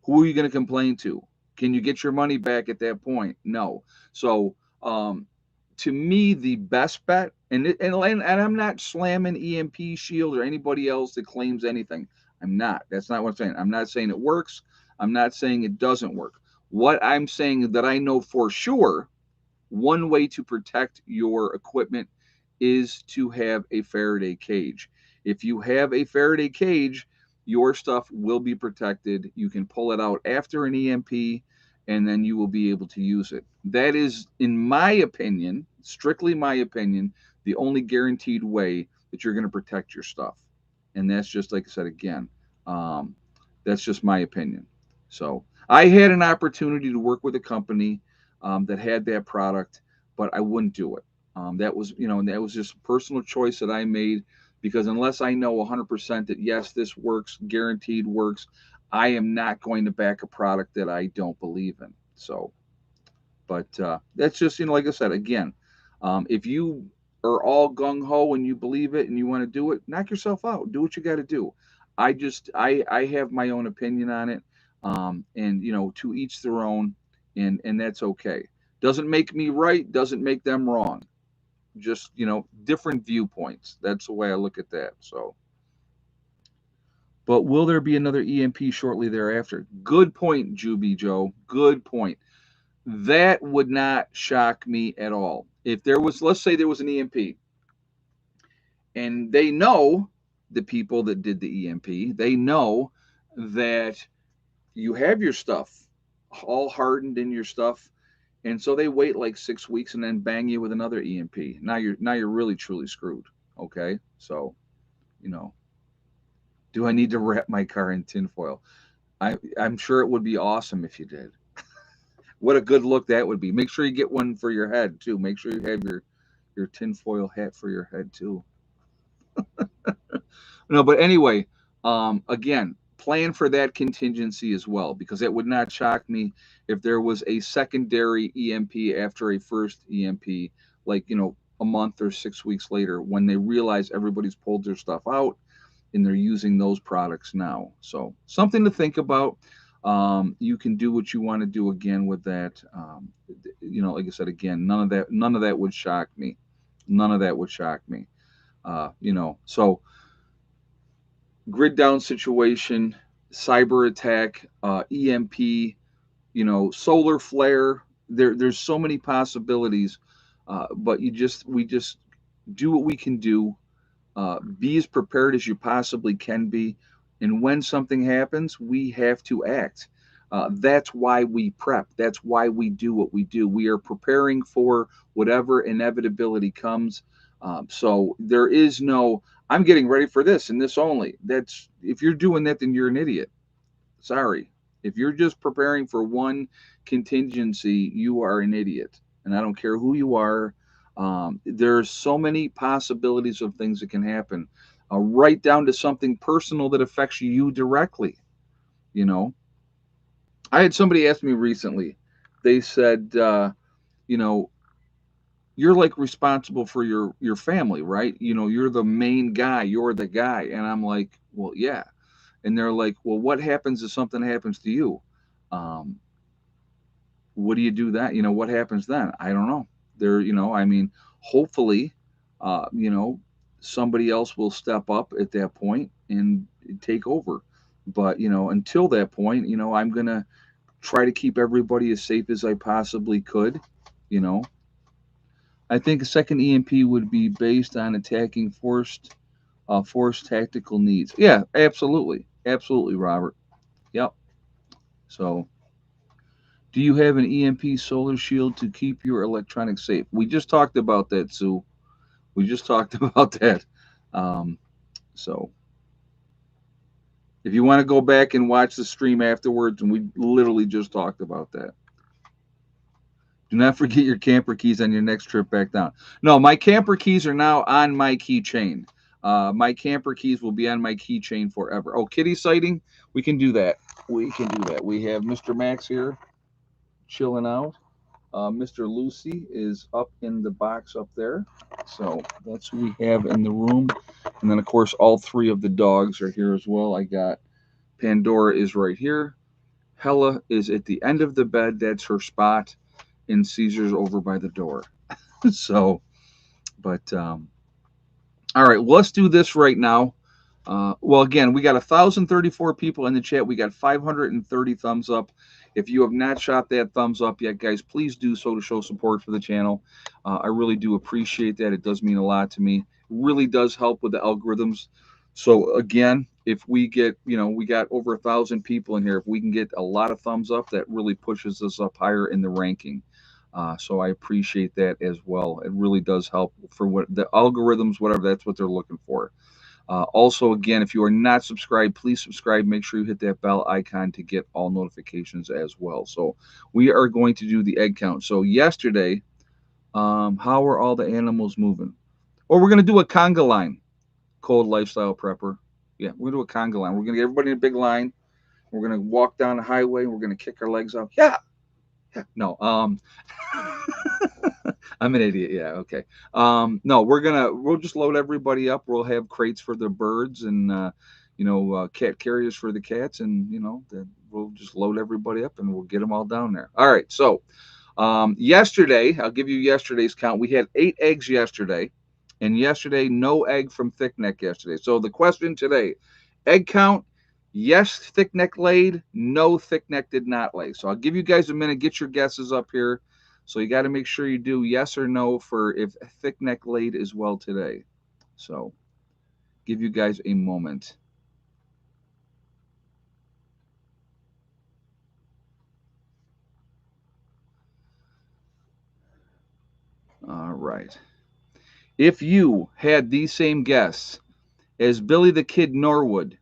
Who are you going to complain to? Can you get your money back at that point? No. So, to me, the best bet, and I'm not slamming EMP Shield or anybody else that claims anything. I'm not. That's not what I'm saying. I'm not saying it works. I'm not saying it doesn't work. What I'm saying that I know for sure, one way to protect your equipment is to have a Faraday cage. If you have a Faraday cage, your stuff will be protected. You can pull it out after an EMP, and then you will be able to use it. That is, in my opinion, strictly my opinion, the only guaranteed way that you're going to protect your stuff. And that's just, like I said, again, um, that's just my opinion. So I had an opportunity to work with a company that had that product, but I wouldn't do it. That was, and that was just a personal choice that I made, because unless I know 100% that yes, this works, guaranteed works, I am not going to back a product that I don't believe in. So, but that's just, like I said, again, if you are all gung ho and you believe it and you want to do it, knock yourself out. Do what you got to do. I have my own opinion on it, and to each their own, and that's okay. Doesn't make me right. Doesn't make them wrong. Just different viewpoints. That's the way I look at that. So, but will there be another EMP shortly thereafter? Good point, Juby Joe. Good point. That would not shock me at all. If there was, let's say there was an EMP, and they know, the people that did the EMP, they know that you have your stuff all hardened in your stuff, and so they wait like 6 weeks and then bang you with another EMP. Now you're really truly screwed. Okay, so you know, do I need to wrap my car in tinfoil? I'm sure it would be awesome if you did. What a good look that would be. Make sure you get one for your head too. Make sure you have your tinfoil hat for your head too. No, but anyway, again, plan for that contingency as well, because it would not shock me if there was a secondary EMP after a first EMP, like a month or 6 weeks later, when they realize everybody's pulled their stuff out and they're using those products now. So something to think about. You can do what you want to do again with that. Like I said, again, none of that would shock me. None of that would shock me. So grid down situation, cyber attack, EMP, solar flare. There's so many possibilities, but we just do what we can do. Be as prepared as you possibly can be, and when something happens, we have to act. That's why we prep. That's why we do what we do. We are preparing for whatever inevitability comes. So there is no, I'm getting ready for this and this only. That's, if you're doing that, then you're an idiot. Sorry. If you're just preparing for one contingency, you are an idiot. And I don't care who you are. There's so many possibilities of things that can happen, right down to something personal that affects you directly. You know, I had somebody ask me recently. They said, you know, you're like responsible for your family, right? You're the main guy. You're the guy. And I'm like, well, yeah. And they're like, well, what happens if something happens to you? Um, what do you do that? What happens then? I don't know. I mean, hopefully, somebody else will step up at that point and take over. But, until that point, I'm going to try to keep everybody as safe as I possibly could. You know, I think a second EMP would be based on attacking force tactical needs. Yeah, absolutely. Absolutely, Robert. Yep. So, do you have an EMP solar shield to keep your electronics safe? We just talked about that, Sue. We just talked about that. Um, so, if you want to go back and watch the stream afterwards, and we literally just talked about that. Do not forget your camper keys on your next trip back down. No, my camper keys are now on my keychain. My camper keys will be on my keychain forever. Oh, kitty sighting? We can do that. We can do that. We have Mr. Max here chilling out. Mr. Lucy is up in the box up there. So that's who we have in the room. And then, of course, all three of the dogs are here as well. I got Pandora is right here. Hella is at the end of the bed. That's her spot. And Caesar's over by the door. So, but, all right, well, let's do this right now. Well, again, we got 1,034 people in the chat. We got 530 thumbs up. If you have not shot that thumbs up yet, guys, please do so to show support for the channel. I really do appreciate that. It does mean a lot to me. It really does help with the algorithms. So again, if we get, we got over 1,000 people in here. If we can get a lot of thumbs up, that really pushes us up higher in the ranking. So I appreciate that as well. It really does help for what the algorithms, whatever that's what they're looking for. Also, again, if you are not subscribed, please subscribe. Make sure you hit that bell icon to get all notifications as well. So we are going to do the egg count. So yesterday, how are all the animals moving? Or we're going to do a conga line, cold lifestyle prepper. Yeah, we're going to do a conga line. We're going to get everybody in a big line. We're going to walk down the highway. We're going to kick our legs up. Yeah. Yeah. No. I'm an idiot. Yeah. Okay. No, we'll just load everybody up. We'll have crates for the birds and, cat carriers for the cats. And, we'll just load everybody up and we'll get them all down there. All right. So, yesterday, I'll give you yesterday's count. We had 8 eggs yesterday. And yesterday, no egg from thick neck yesterday. So the question today, egg count, yes, thick neck laid, no, thick neck did not lay. So I'll give you guys a minute, get your guesses up here. So you got to make sure you do yes or no for if thick neck laid as well today. So give you guys a moment. All right. If you had these same guess as Billy the Kid Norwood,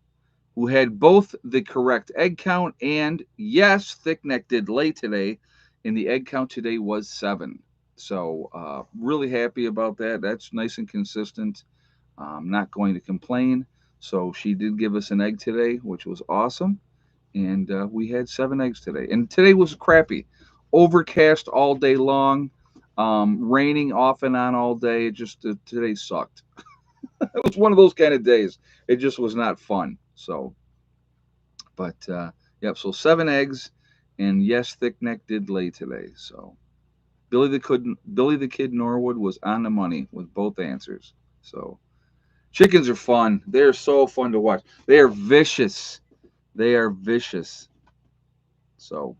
who had both the correct egg count and yes, thick neck did lay today, and the egg count today was 7. So really happy about that. That's nice and consistent. I'm not going to complain. So she did give us an egg today, which was awesome, and we had 7 eggs today. And today was crappy, overcast all day long, raining off and on all day. It just today sucked. It was one of those kind of days. It just was not fun. So but yep, so 7 eggs, and yes, thick neck did lay today. So Billy the Kid Norwood was on the money with both answers. So chickens are fun. They're so fun to watch. They are vicious. They are vicious. So,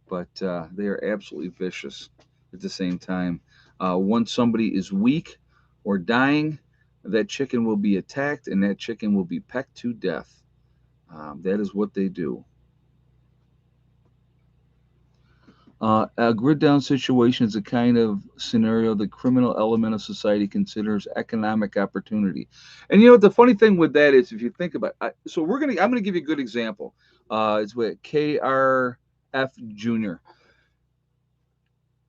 but they are absolutely vicious at the same time. Once somebody is weak or dying, that chicken will be attacked and that chicken will be pecked to death. That is what they do. A grid down situation is a kind of scenario the criminal element of society considers economic opportunity. And you know what the funny thing with that is, if you think about it, I'm gonna give you a good example. It's with KRF Jr.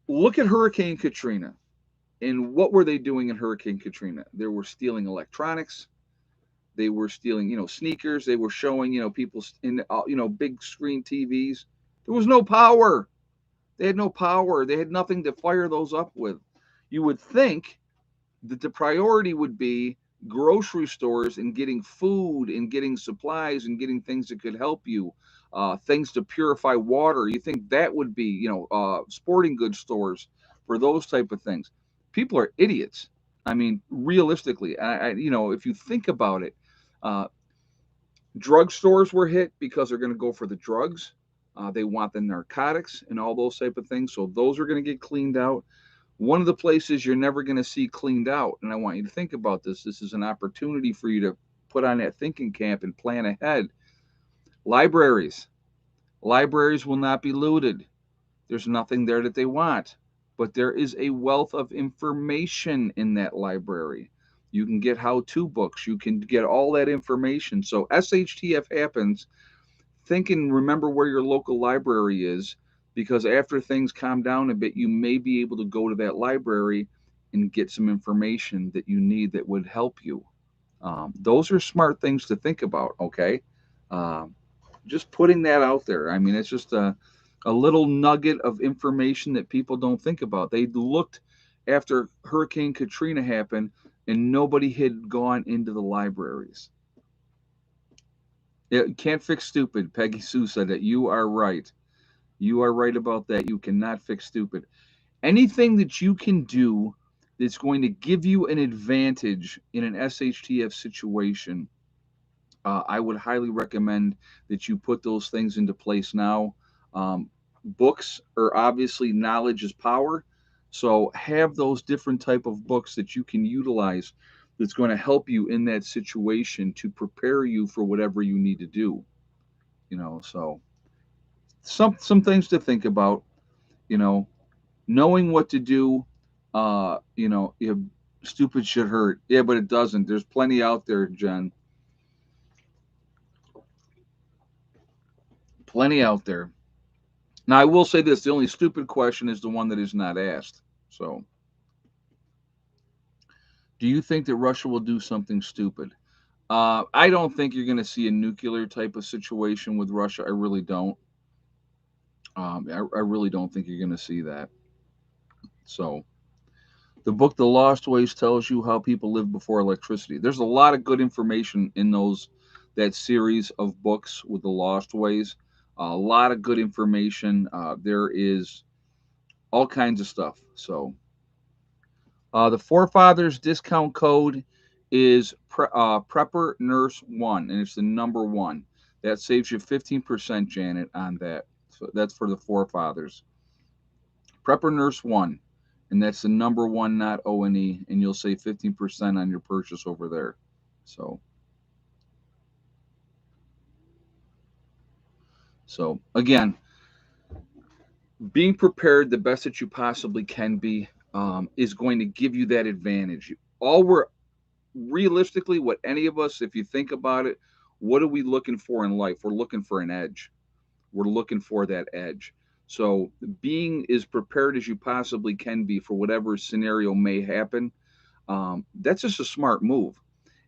Look at Hurricane Katrina, and what were they doing in Hurricane Katrina? They were stealing electronics. They were stealing, sneakers. They were showing, people in, big screen TVs. There was no power. They had no power. They had nothing to fire those up with. You would think that the priority would be grocery stores and getting food and getting supplies and getting things that could help you, things to purify water. You think that would be, sporting goods stores for those type of things. People are idiots. I mean, realistically, if you think about it, uh, drugstores were hit because they're going to go for the drugs. They want the narcotics and all those type of things. So those are going to get cleaned out. One of the places you're never going to see cleaned out, and I want you to think about this. This is an opportunity for you to put on that thinking cap and plan ahead. Libraries. Libraries will not be looted. There's nothing there that they want, but there is a wealth of information in that library. You can get how-to books. You can get all that information. So SHTF happens, think and remember where your local library is, because after things calm down a bit, you may be able to go to that library and get some information that you need that would help you. Those are smart things to think about. Okay, um, just putting that out there. I mean, it's just a little nugget of information that people don't think about. They looked after Hurricane Katrina happened, and nobody had gone into the libraries. Yeah, can't fix stupid. Peggy Sue said that. You are right. You are right about that. You cannot fix stupid. Anything that you can do that's going to give you an advantage in an SHTF situation, I would highly recommend that you put those things into place now. Books are obviously knowledge is power. So have those different type of books that you can utilize that's going to help you in that situation to prepare you for whatever you need to do. So some things to think about. You know, knowing what to do, stupid should hurt. Yeah, but it doesn't. There's plenty out there, Jen. Plenty out there. Now, I will say this: the only stupid question is the one that is not asked. So, do you think that Russia will do something stupid? I don't think you're going to see a nuclear type of situation with Russia. I really don't. I really don't think you're going to see that. So, the book The Lost Ways tells you how people lived before electricity. There's a lot of good information in that series of books with The Lost Ways. A lot of good information. There is all kinds of stuff. So, the Forefathers discount code is Prepper Nurse One, and it's the number one. That saves you 15%, Janet, on that. So that's for the Forefathers. Prepper Nurse One, and that's the number one, not O&E, and you'll save 15% on your purchase over there. So again, being prepared the best that you possibly can be is going to give you that advantage. All we're realistically, what any of us, if you think about it, what are we looking for in life? We're looking for an edge. We're looking for that edge. So being as prepared as you possibly can be for whatever scenario may happen, that's just a smart move.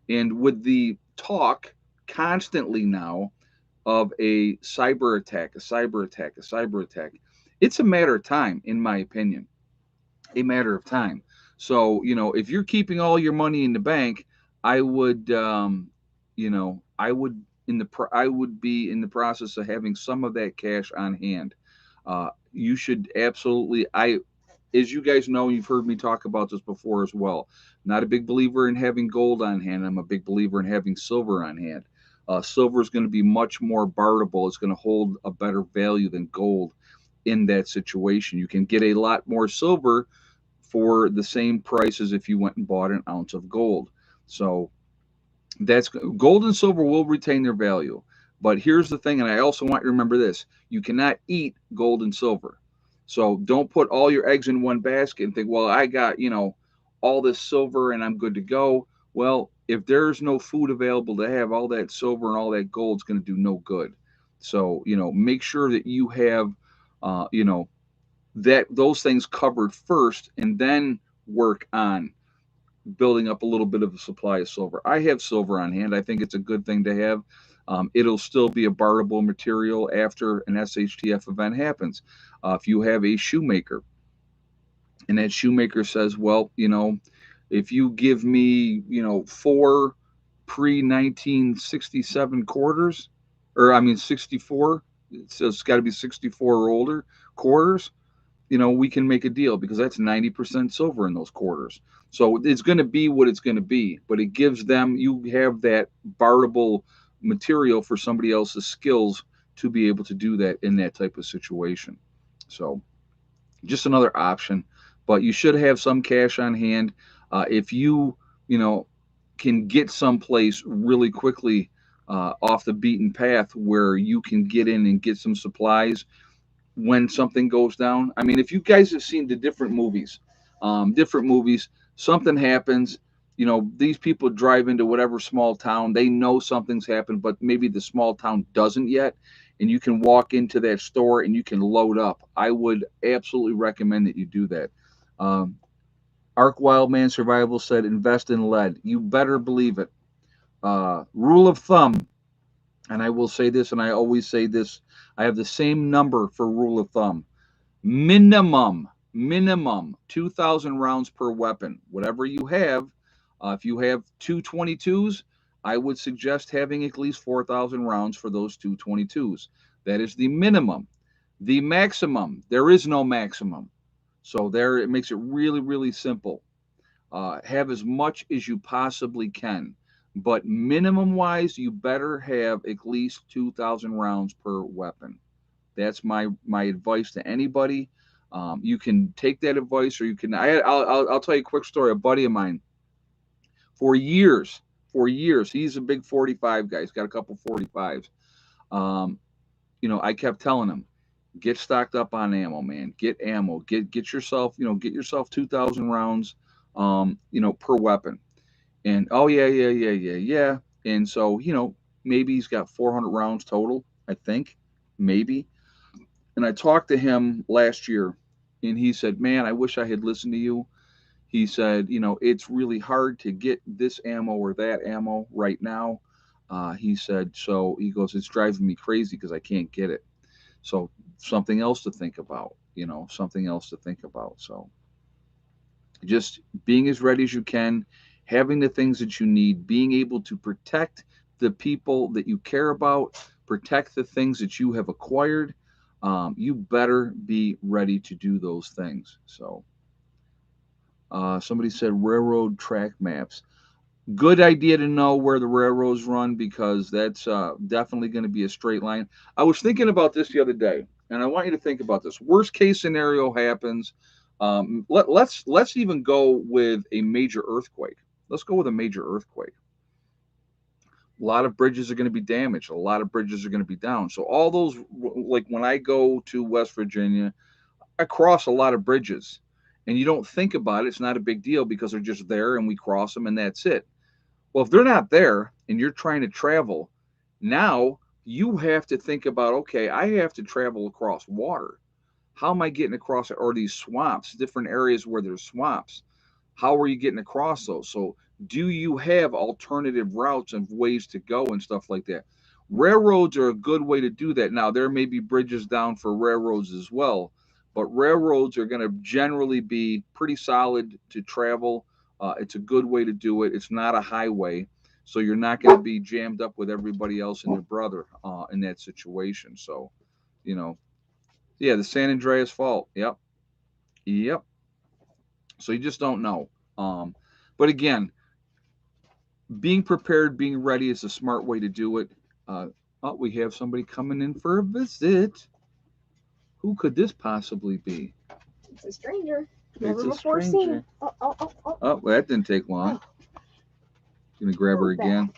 And with the talk constantly now of a cyber attack, a cyber attack, a cyber attack, it's a matter of time, in my opinion, a matter of time. So, if you're keeping all your money in the bank, I would, I would be in the process of having some of that cash on hand. You should absolutely, as you guys know, you've heard me talk about this before as well. Not a big believer in having gold on hand. I'm a big believer in having silver on hand. Silver is going to be much more barterable. It's going to hold a better value than gold in that situation. You can get a lot more silver for the same price as if you went and bought an ounce of gold. So that's gold and silver will retain their value. But here's the thing, and I also want you to remember this: you cannot eat gold and silver. So don't put all your eggs in one basket and think, well, I got, all this silver and I'm good to go. Well, if there's no food available to have, all that silver and all that gold is going to do no good. So, make sure that you have, uh, you know, that those things covered first, and then work on building up a little bit of a supply of silver. I have silver on hand. I think it's a good thing to have. It'll still be a barterable material after an SHTF event happens. If you have a shoemaker and that shoemaker says, well, if you give me, four pre 1967 quarters, or I mean 64, so it's got to be 64 or older quarters, we can make a deal because that's 90% silver in those quarters. So it's going to be what it's going to be, but it gives them, you have that barterable material for somebody else's skills to be able to do that in that type of situation. So just another option, but you should have some cash on hand. If you know, can get someplace really quickly off the beaten path where you can get in and get some supplies when something goes down. I mean, if you guys have seen the different movies, something happens. These people drive into whatever small town. They know something's happened, but maybe the small town doesn't yet. And you can walk into that store and you can load up. I would absolutely recommend that you do that. Um, Ark Wildman Survival said, invest in lead. You better believe it. Rule of thumb, and I will say this, and I always say this, I have the same number for rule of thumb. Minimum 2,000 rounds per weapon. Whatever you have, if you have 222s, I would suggest having at least 4,000 rounds for those 222s. That is the minimum. The maximum, there is no maximum. So there, it makes it really, really simple. Have as much as you possibly can. But minimum wise, you better have at least 2,000 rounds per weapon. That's my advice to anybody. You can take that advice, or you can. I'll tell you a quick story. A buddy of mine, for years, he's a big 45 guy. He's got a couple 45s. I kept telling him, Get stocked up on ammo, man. Get ammo. Get yourself, get yourself 2,000 rounds, per weapon. And oh yeah, yeah, yeah, yeah, yeah. And so, maybe he's got 400 rounds total, I think, maybe. And I talked to him last year, and he said, "Man, I wish I had listened to you." He said, "It's really hard to get this ammo or that ammo right now." He said, so he goes, "It's driving me crazy because I can't get it." So something else to think about, something else to think about. So just being as ready as you can, having the things that you need, being able to protect the people that you care about, protect the things that you have acquired. You better be ready to do those things. So, somebody said railroad track maps. Good idea to know where the railroads run because that's definitely going to be a straight line. I was thinking about this the other day, and I want you to think about this. Worst case scenario happens. Let's even go with a major earthquake. Let's go with a major earthquake. A lot of bridges are going to be damaged. A lot of bridges are going to be down. So all those, like when I go to West Virginia, I cross a lot of bridges, and you don't think about it. It's not a big deal because they're just there, and we cross them, and that's it. Well, if they're not there and you're trying to travel, now you have to think about, okay, I have to travel across water. How am I getting across it? Or these swamps, different areas where there's swamps? How are you getting across those? So, do you have alternative routes and ways to go and stuff like that? Railroads are a good way to do that. Now, there may be bridges down for railroads as well, but railroads are going to generally be pretty solid to travel. It's a good way to do it. It's not a highway, so you're not going to be jammed up with everybody else and your brother in that situation. So, you know, yeah, the San Andreas Fault. Yep, yep. So you just don't know. But again, being prepared, being ready is a smart way to do it. Uh, oh, we have somebody coming in for a visit. Who could this possibly be? It's a stranger. It's Never a before seen. stranger. Oh, well, that didn't take long. Gonna grab her again.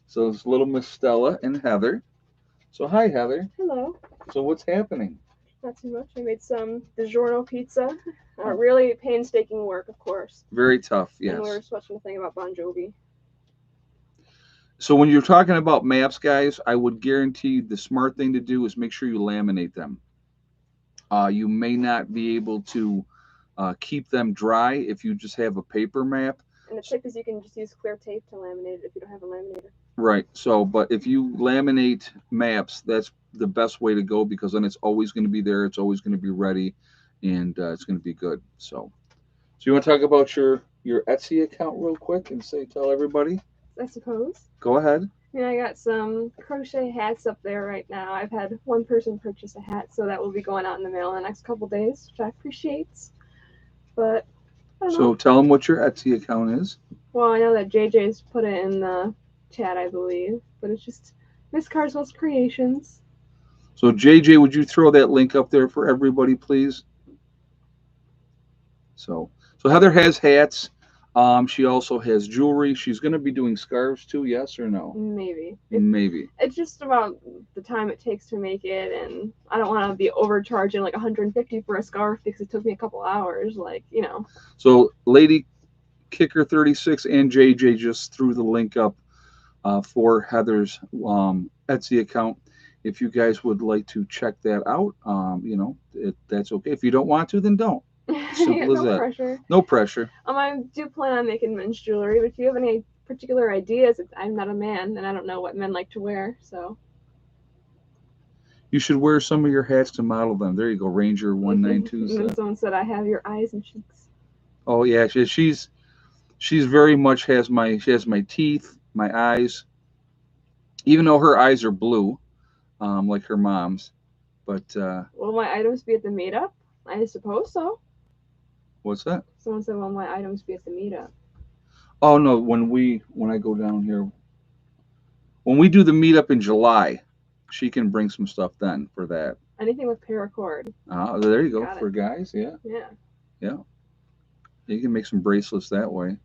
So it's little Miss Stella and Heather. So hi, Heather. Hello. So what's happening? Not too much. I made some DiGiorno pizza. Really painstaking work, of course. Very tough, And we yes. were just watching a thing about Bon Jovi. So when you're talking about maps, guys, I would guarantee the smart thing to do is make sure you laminate them. You may not be able to keep them dry if you just have a paper map. And the tip is you can just use clear tape to laminate it if you don't have a laminator. Right. So, but if you laminate maps, that's the best way to go because then it's always going to be there. It's always going to be ready, and it's going to be good. So you want to talk about your Etsy account real quick and tell everybody? I suppose. Go ahead. Yeah, I got some crochet hats up there right now. I've had one person purchase a hat, so that will be going out in the mail in the next couple days, which I appreciate. But I don't So know. tell them what your Etsy account is. Well, I know that JJ's put it in the chat, I believe, but it's just Miss Carswell's Creations. So JJ, would you throw that link up there for everybody, please? So Heather has hats. She also has jewelry. She's going to be doing scarves too. Yes or no? Maybe. Maybe. It's just about the time it takes to make it, and I don't want to be overcharging like 150 for a scarf because it took me a couple hours. So Lady Kicker 36 and JJ just threw the link up for Heather's Etsy account. If you guys would like to check that out, that's okay. If you don't want to, then don't. Simple as no that. Pressure. No pressure. I do plan on making men's jewelry, but if you have any particular ideas, I'm not a man, and I don't know what men like to wear, so. You should wear some of your hats to model them. There you go, Ranger 192. And then someone said I have your eyes and cheeks. Oh yeah, she's very much has my teeth, my eyes. Even though her eyes are blue, like her mom's, but will my items be at the meetup? I suppose so. What's that? Someone said, "Will my items be at the meetup?" Oh no, when I go down here, when we do the meetup in July, she can bring some stuff then for that. Anything with paracord. There you go. Got For it. guys. Yeah. Yeah. Yeah. You can make some bracelets that way.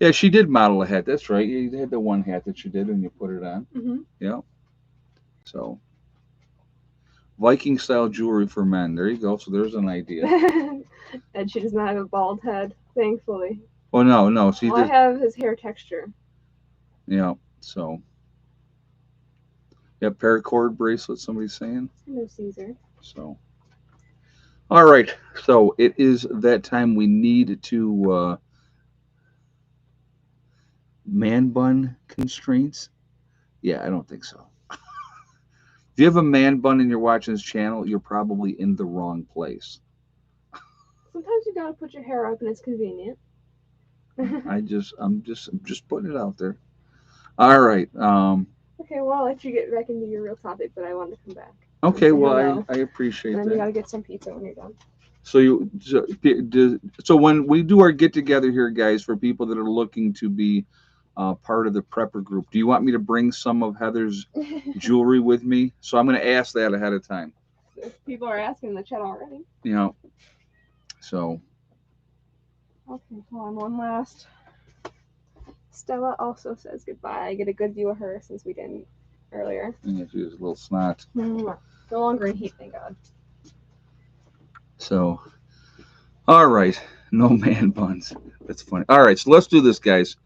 Yeah, she did model a hat. That's right. You had the one hat that you did and you put it on. Mm-hmm. Yeah. So Viking style jewelry for men. There you go. So there's an idea. And she does not have a bald head, thankfully. Oh no, no. See Well, I this. have his hair texture. Yeah. So yeah, paracord bracelet. Somebody's saying. No Caesar. So all right. So it is that time we need to man bun constraints. Yeah, I don't think so. If you have a man bun and you're watching this channel, you're probably in the wrong place. Sometimes you gotta put your hair up and it's convenient. I'm just putting it out there. All right. Okay, well, I'll let you get back into your real topic, but I wanted to come back. Okay. Say Well, hello. I appreciate And then you that. gotta get some pizza when you're done. So when we do our get together here, guys, for people that are looking to be part of the prepper group, do you want me to bring some of Heather's jewelry with me? So I'm going to ask that ahead of time. People are asking in the chat already. You know. So. Okay, hold on one last. Stella also says goodbye. I get a good view of her since we didn't earlier. Yeah, she was a little snot. No longer in heat, thank God. So. All right. No man buns. That's funny. All right. So let's do this, guys.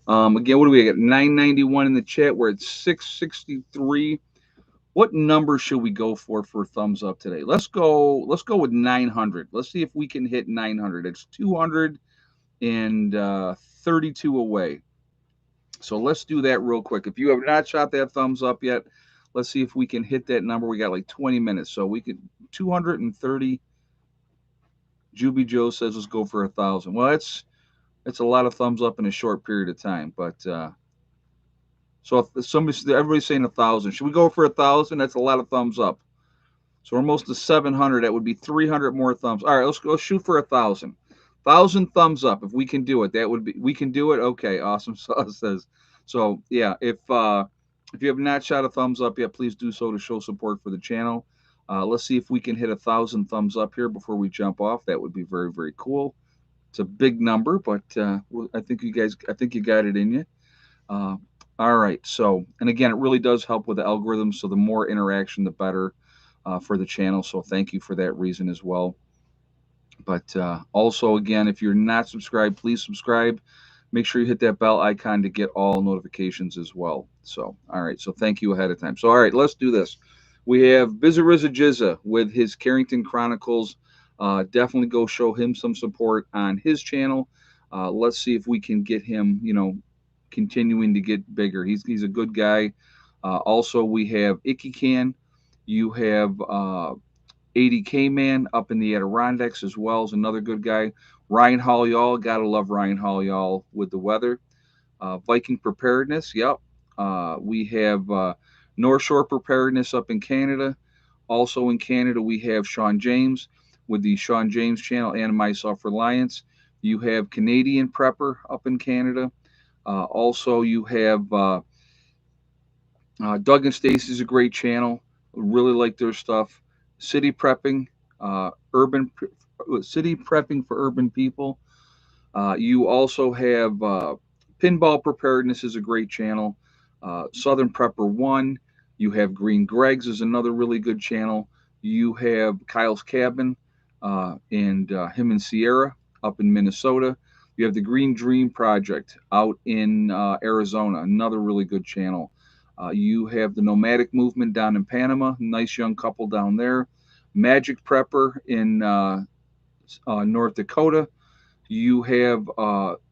Again, what do we get? 991 in the chat. We're at 663. What number should we go for thumbs up today? Let's go with 900. Let's see if we can hit 900. It's 232 away. So let's do that real quick. If you have not shot that thumbs up yet, let's see if we can hit that number. We got like 20 minutes. So we could 230. Juby Joe says let's go for 1,000. Well, it's a lot of thumbs up in a short period of time. But so if everybody's saying 1,000. Should we go for 1,000? That's a lot of thumbs up. So we're almost to 700. That would be 300 more thumbs. All right, let's go shoot for 1,000. 1,000 thumbs up if we can do it. That would be we can do it. Okay, awesome. So says so. Yeah, if you have not shot a thumbs up yet, please do so to show support for the channel. Let's see if we can hit 1,000 thumbs up here before we jump off. That would be very, very cool. It's a big number, but I think you got it in you. Uh, all right. So, and again, it really does help with the algorithm. So the more interaction, the better for the channel. So thank you for that reason as well. But also, again, if you're not subscribed, please subscribe. Make sure you hit that bell icon to get all notifications as well. So, all right. So thank you ahead of time. So, all right, let's do this. We have Bizarrizza Jizza with his Carrington Chronicles. Definitely go show him some support on his channel. Let's see if we can get him, continuing to get bigger. He's a good guy. Also, we have Icky Can. You have 80K Man up in the Adirondacks as well as another good guy. Ryan Hall, y'all. Gotta love Ryan Hall, y'all, with the weather. Viking Preparedness. Yep. We have North Shore Preparedness up in Canada. Also in Canada, we have Sean James with the Sean James channel and My Self Reliance. You have Canadian Prepper up in Canada. Also, you have Doug and Stacy's a great channel. Really like their stuff. City Prepping, urban city prepping for urban people. You also have Pinball Preparedness is a great channel. Southern Prepper One. You have Green Greg's is another really good channel. You have Kyle's Cabin and him and Sierra up in Minnesota. You have the Green Dream Project out in Arizona, another really good channel. You have the Nomadic Movement down in Panama, nice young couple down there. Magic Prepper in North Dakota. You have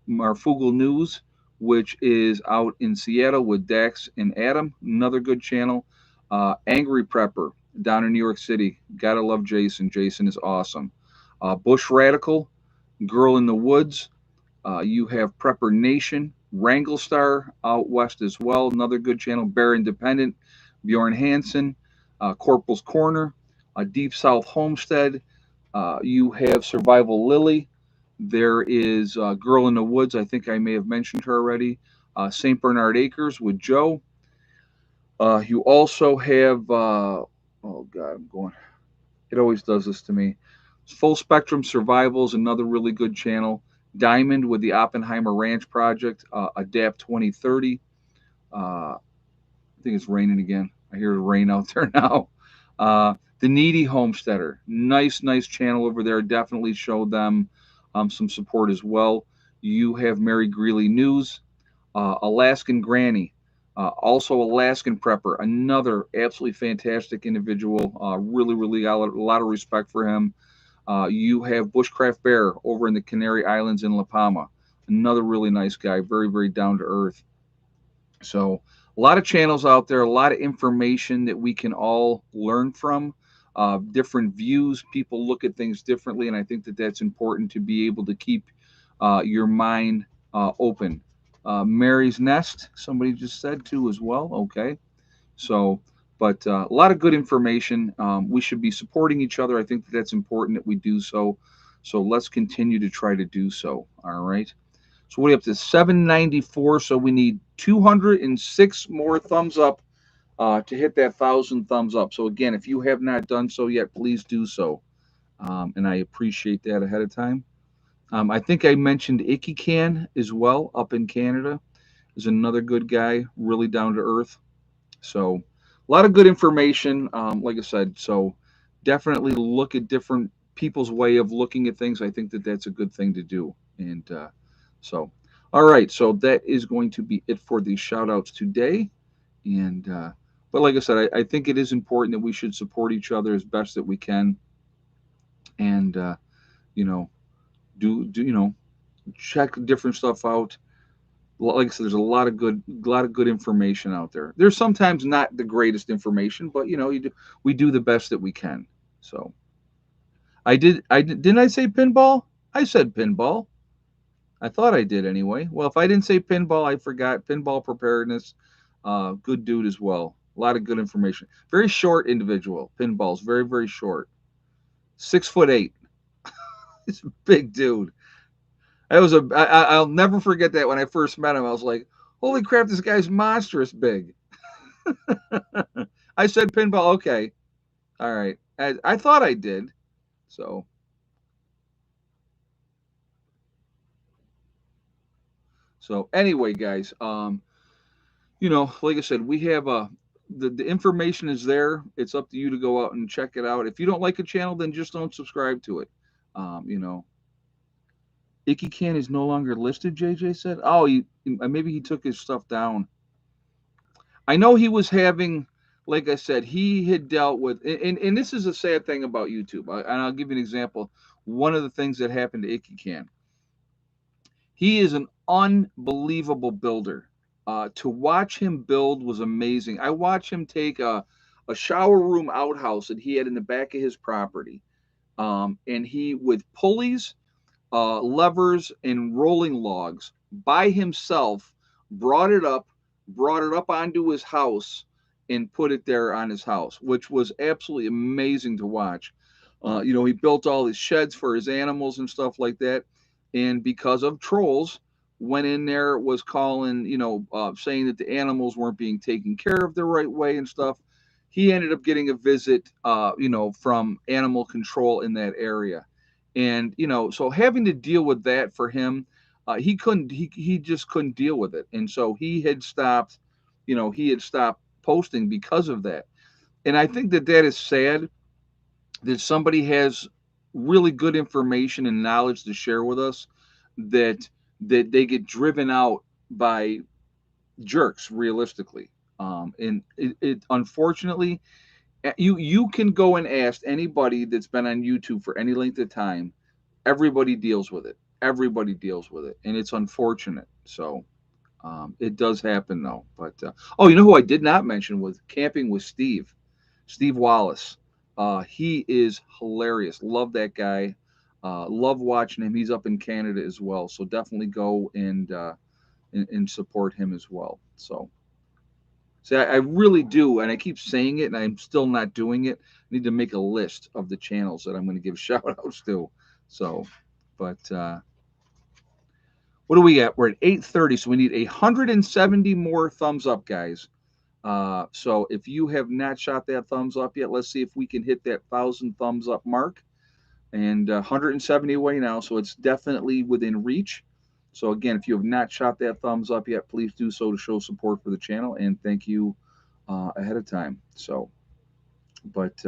Marfugal News, which is out in Seattle with Dax and Adam, another good channel. Angry Prepper down in New York City. Gotta love Jason. Jason is awesome. Bush Radical, Girl in the Woods. You have Prepper Nation, Wrangle Star out west as well, another good channel. Bear Independent, Bjorn Hansen, Corporal's Corner, Deep South Homestead. You have Survival Lily. There is Girl in the Woods. I think I may have mentioned her already. St. Bernard Acres with Joe. You also have, oh God, I'm going. It always does this to me. Full Spectrum Survival is another really good channel. Diamond with the Oppenheimer Ranch Project. Adapt 2030. I think it's raining again. I hear the rain out there now. The Needy Homesteader, nice channel over there. Definitely show them some support as well. You have Mary Greeley News, Alaskan Granny, also Alaskan Prepper, another absolutely fantastic individual. Really got a lot of respect for him. You have Bushcraft Bear over in the Canary Islands in La Palma, another really nice guy, very down to earth. So a lot of channels out there, a lot of information that we can all learn from. Different views, people look at things differently, and I think that that's important to be able to keep your mind open. Mary's Nest, somebody just said too as well. Okay, so but a lot of good information. We should be supporting each other. I think that that's important that we do so. So let's continue to try to do so. All right. So we're up to 794. So we need 206 more thumbs up to hit that 1,000 thumbs up. So again, if you have not done so yet, please do so. And I appreciate that ahead of time. I think I mentioned Icky Can as well up in Canada. Is another good guy, really down to earth. So a lot of good information. Like I said, so definitely look at different people's way of looking at things. I think that that's a good thing to do. And so, all right. So that is going to be it for the shout outs today. And but like I said, I think it is important that we should support each other as best that we can. And you know, do check different stuff out. Like I said, there's a lot of good information out there. There's sometimes not the greatest information, but we do the best that we can. So didn't I say pinball? I said pinball. I thought I did anyway. Well, if I didn't say pinball, I forgot. Pinball preparedness, good dude as well. A lot of good information. Very short individual. Pinball's very short. 6'8". He's a big dude. That was I'll never forget that when I first met him. I was like, holy crap, this guy's monstrous big. I said pinball. Okay, all right. I thought I did. So anyway, guys. Like I said, we have the information is there. It's up to you to go out and check it out. If you don't like a channel, then just don't subscribe to it. Um, you know, Icky Can is no longer listed. JJ said, "Oh, maybe he took his stuff down." I know he was having, like I said, he had dealt with, and this is a sad thing about YouTube. And I'll give you an example. One of the things that happened to Icky Can, he is an unbelievable builder. To watch him build was amazing. I watched him take a shower room outhouse that he had in the back of his property, and he with pulleys, levers, and rolling logs by himself brought it up, onto his house, and put it there on his house, which was absolutely amazing to watch. He built all his sheds for his animals and stuff like that. And because of trolls, went in there, was calling, saying that the animals weren't being taken care of the right way and stuff. He ended up getting a visit, from animal control in that area. And, so having to deal with that for him, he just couldn't deal with it. And so he had stopped posting because of that. And I think that that is sad that somebody has really good information and knowledge to share with us that they get driven out by jerks realistically. And it Unfortunately, you can go and ask anybody that's been on YouTube for any length of time. Everybody deals with it. Everybody deals with it, and it's unfortunate. So it does happen though. But you know who I did not mention was camping with Steve Wallace. He is hilarious. Love that guy. Love watching him. He's up in Canada as well, so definitely go and support him as well. So, see, I really do, and I keep saying it, and I'm still not doing it. I need to make a list of the channels that I'm going to give shout outs to. So, but what do we at? We're at 8:30, so we need 170 more thumbs up, guys. So if you have not shot that thumbs up yet, let's see if we can hit that 1,000 thumbs up mark. And 170 away now, so it's definitely within reach. So again, if you have not shot that thumbs up yet, please do so to show support for the channel, and thank you ahead of time. So But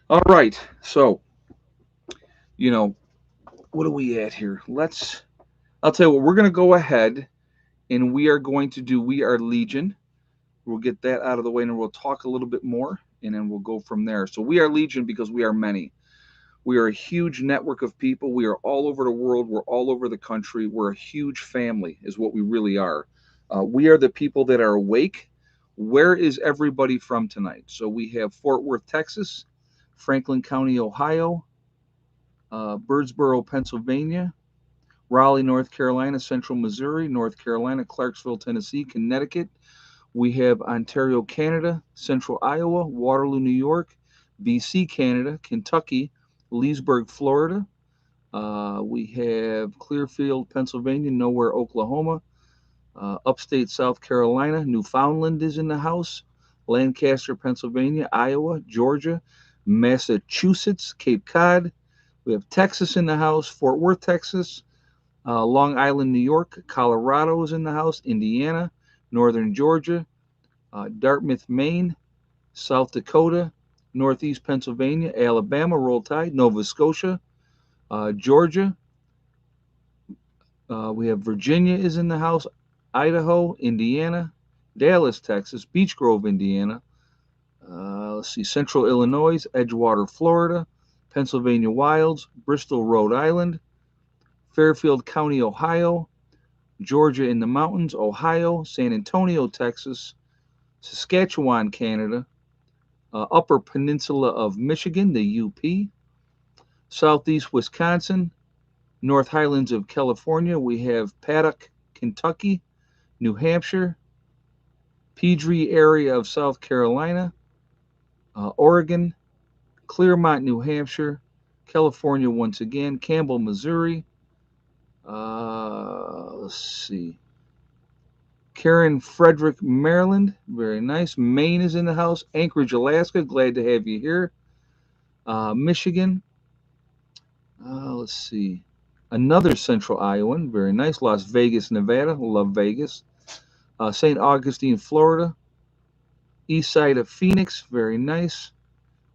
all right, so you know what are we at here? I'll tell you what, we're going to go ahead and we are going to do We Are Legion. We'll get that out of the way and we'll talk a little bit more and then we'll go from there. So we are Legion because we are many. We are a huge network of people. We are all over the world. We're all over the country. We're a huge family, is what we really are. We are the people that are awake. Where is everybody from tonight? So we have Fort Worth, Texas, Franklin County, Ohio, Birdsboro, Pennsylvania, Raleigh, North Carolina, Central Missouri, North Carolina, Clarksville, Tennessee, Connecticut. We have Ontario, Canada, Central Iowa, Waterloo, New York, BC, Canada, Kentucky, Leesburg, Florida. We have Clearfield, Pennsylvania, Nowhere, Oklahoma, upstate South Carolina, Newfoundland is in the house, Lancaster, Pennsylvania, Iowa, Georgia, Massachusetts, Cape Cod. We have Texas in the house, Fort Worth, Texas, Long Island, New York, Colorado is in the house, Indiana, Northern Georgia, Dartmouth, Maine, South Dakota, Northeast Pennsylvania, Alabama, Roll Tide, Nova Scotia, Georgia. We have Virginia is in the house, Idaho, Indiana, Dallas, Texas, Beech Grove, Indiana. Let's see, Central Illinois, Edgewater, Florida, Pennsylvania Wilds, Bristol, Rhode Island, Fairfield County, Ohio, Georgia in the mountains, Ohio, San Antonio, Texas, Saskatchewan, Canada, Upper Peninsula of Michigan, the UP, Southeast Wisconsin, North Highlands of California. We have Paddock, Kentucky, New Hampshire, Pedri area of South Carolina, Oregon, Claremont, New Hampshire, California once again, Campbell, Missouri. Let's see. Karen Frederick, Maryland. Very nice. Maine is in the house. Anchorage, Alaska. Glad to have you here. Michigan. Let's see. Another Central Iowan. Very nice. Las Vegas, Nevada. Love Vegas. St. Augustine, Florida. East side of Phoenix. Very nice.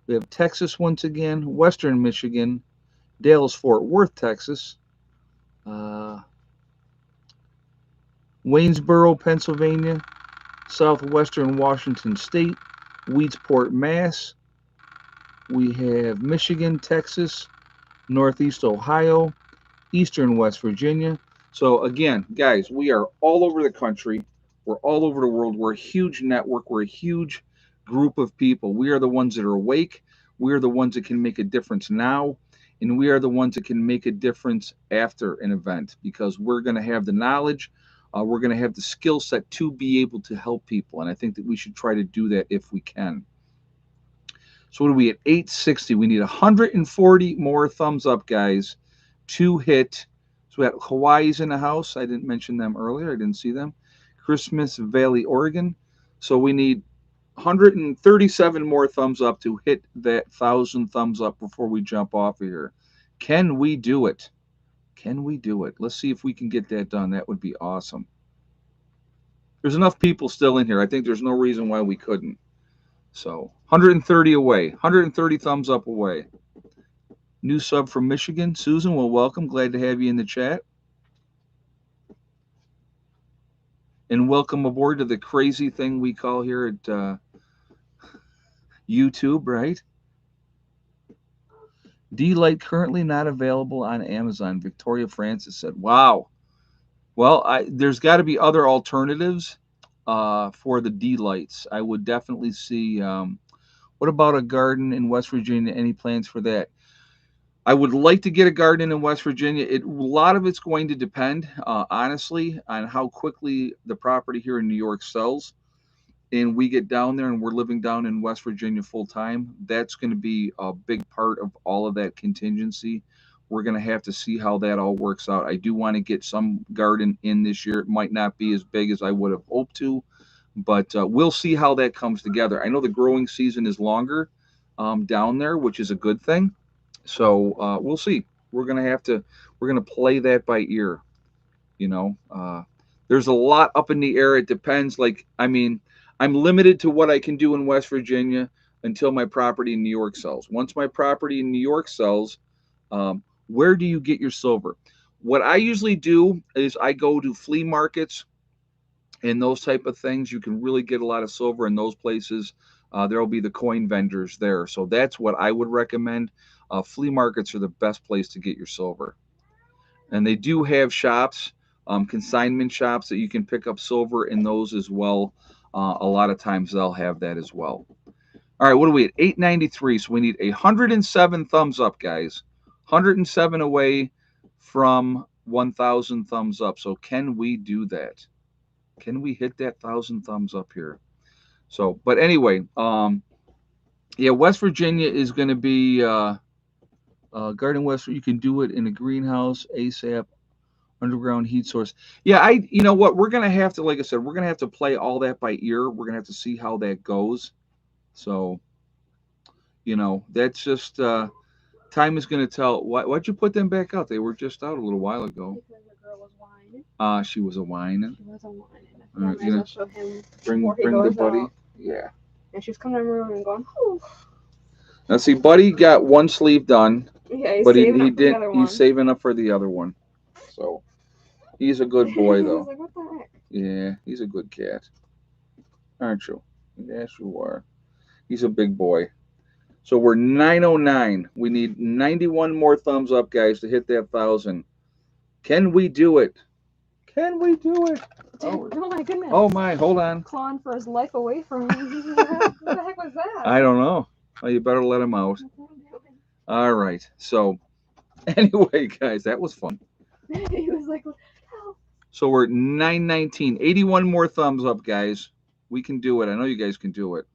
We have Texas once again. Western Michigan. Dallas, Fort Worth, Texas. Waynesboro, Pennsylvania. Southwestern Washington State. Weedsport, Mass. We have Michigan, Texas, Northeast Ohio, Eastern West Virginia. So again, guys, we are all over the country. We're all over the world. We're a huge network. We're a huge group of people. We are the ones that are awake. We are the ones that can make a difference now. And we are the ones that can make a difference after an event because we're going to have the knowledge. We're going to have the skill set to be able to help people. And I think that we should try to do that if we can. So what are we at? 860. We need 140 more thumbs up, guys, to hit. So we got Hawaii's in the house. I didn't mention them earlier. I didn't see them. Christmas Valley, Oregon. So we need 137 more thumbs up to hit that 1,000 thumbs up before we jump off of here. Can we do it? Can we do it? Let's see if we can get that done. That would be awesome. There's enough people still in here. I think there's no reason why we couldn't. So 130 away, 130 thumbs up away. New sub from Michigan. Susan, well, welcome. Glad to have you in the chat. And welcome aboard to the crazy thing we call here at YouTube, right? D-Light currently not available on Amazon. Victoria Francis said, wow. Well, there's got to be other alternatives for the D-Lights. I would definitely see... what about a garden in West Virginia? Any plans for that? I would like to get a garden in West Virginia. A lot of it's going to depend, honestly, on how quickly the property here in New York sells. And we get down there and we're living down in West Virginia full time. That's going to be a big part of all of that contingency. We're going to have to see how that all works out. I do want to get some garden in this year. It might not be as big as I would have hoped to, but we'll see how that comes together. I know the growing season is longer down there, which is a good thing. So we'll see. We're gonna play that by ear. You know, there's a lot up in the air. It depends. Like, I mean, I'm limited to what I can do in West Virginia. until my property in New York sells. Once my property in New York sells, where do you get your silver? What I usually do is I go to flea markets and those type of things. You can really get a lot of silver in those places. There will be the coin vendors there. So that's what I would recommend. Flea markets are the best place to get your silver. And they do have shops, consignment shops that you can pick up silver in those as well. A lot of times they'll have that as well. All right, what are we at? 893. So we need 107 thumbs up, guys. 107 away from 1,000 thumbs up. So can we do that? Can we hit that 1,000 thumbs up here? So, but anyway, yeah, West Virginia is going to be Garden West. You can do it in a greenhouse ASAP. Underground heat source. Yeah, you know what? We're going to have to, like I said, we're going to have to play all that by ear. We're going to have to see how that goes. So, that's just time is going to tell. Why'd you put them back out? They were just out a little while ago. Because the girl was whining. She was a whining. She was a whining. All right, I might as well show him bring before he the goes buddy. out. Yeah. And she's coming in the room and going, "Whew." Now see, Buddy got one sleeve done, Yeah, he's but he saving up for the didn't. other one. He's saving up for the other one. So he's a good boy, He though. was like, "What the heck?" Yeah, he's a good cat, aren't you? Yes, you are. He's a big boy. So we're 909. We need 91 more thumbs up, guys, to hit that 1,000. Can we do it? Can we do it? Oh my goodness. Oh my, hold on. Clawing for his life away from him. What the heck was that? I don't know. Well, you better let him out. All right. So anyway, guys, that was fun. He was like, "Help." So we're 919. 81 more thumbs up, guys. We can do it. I know you guys can do it.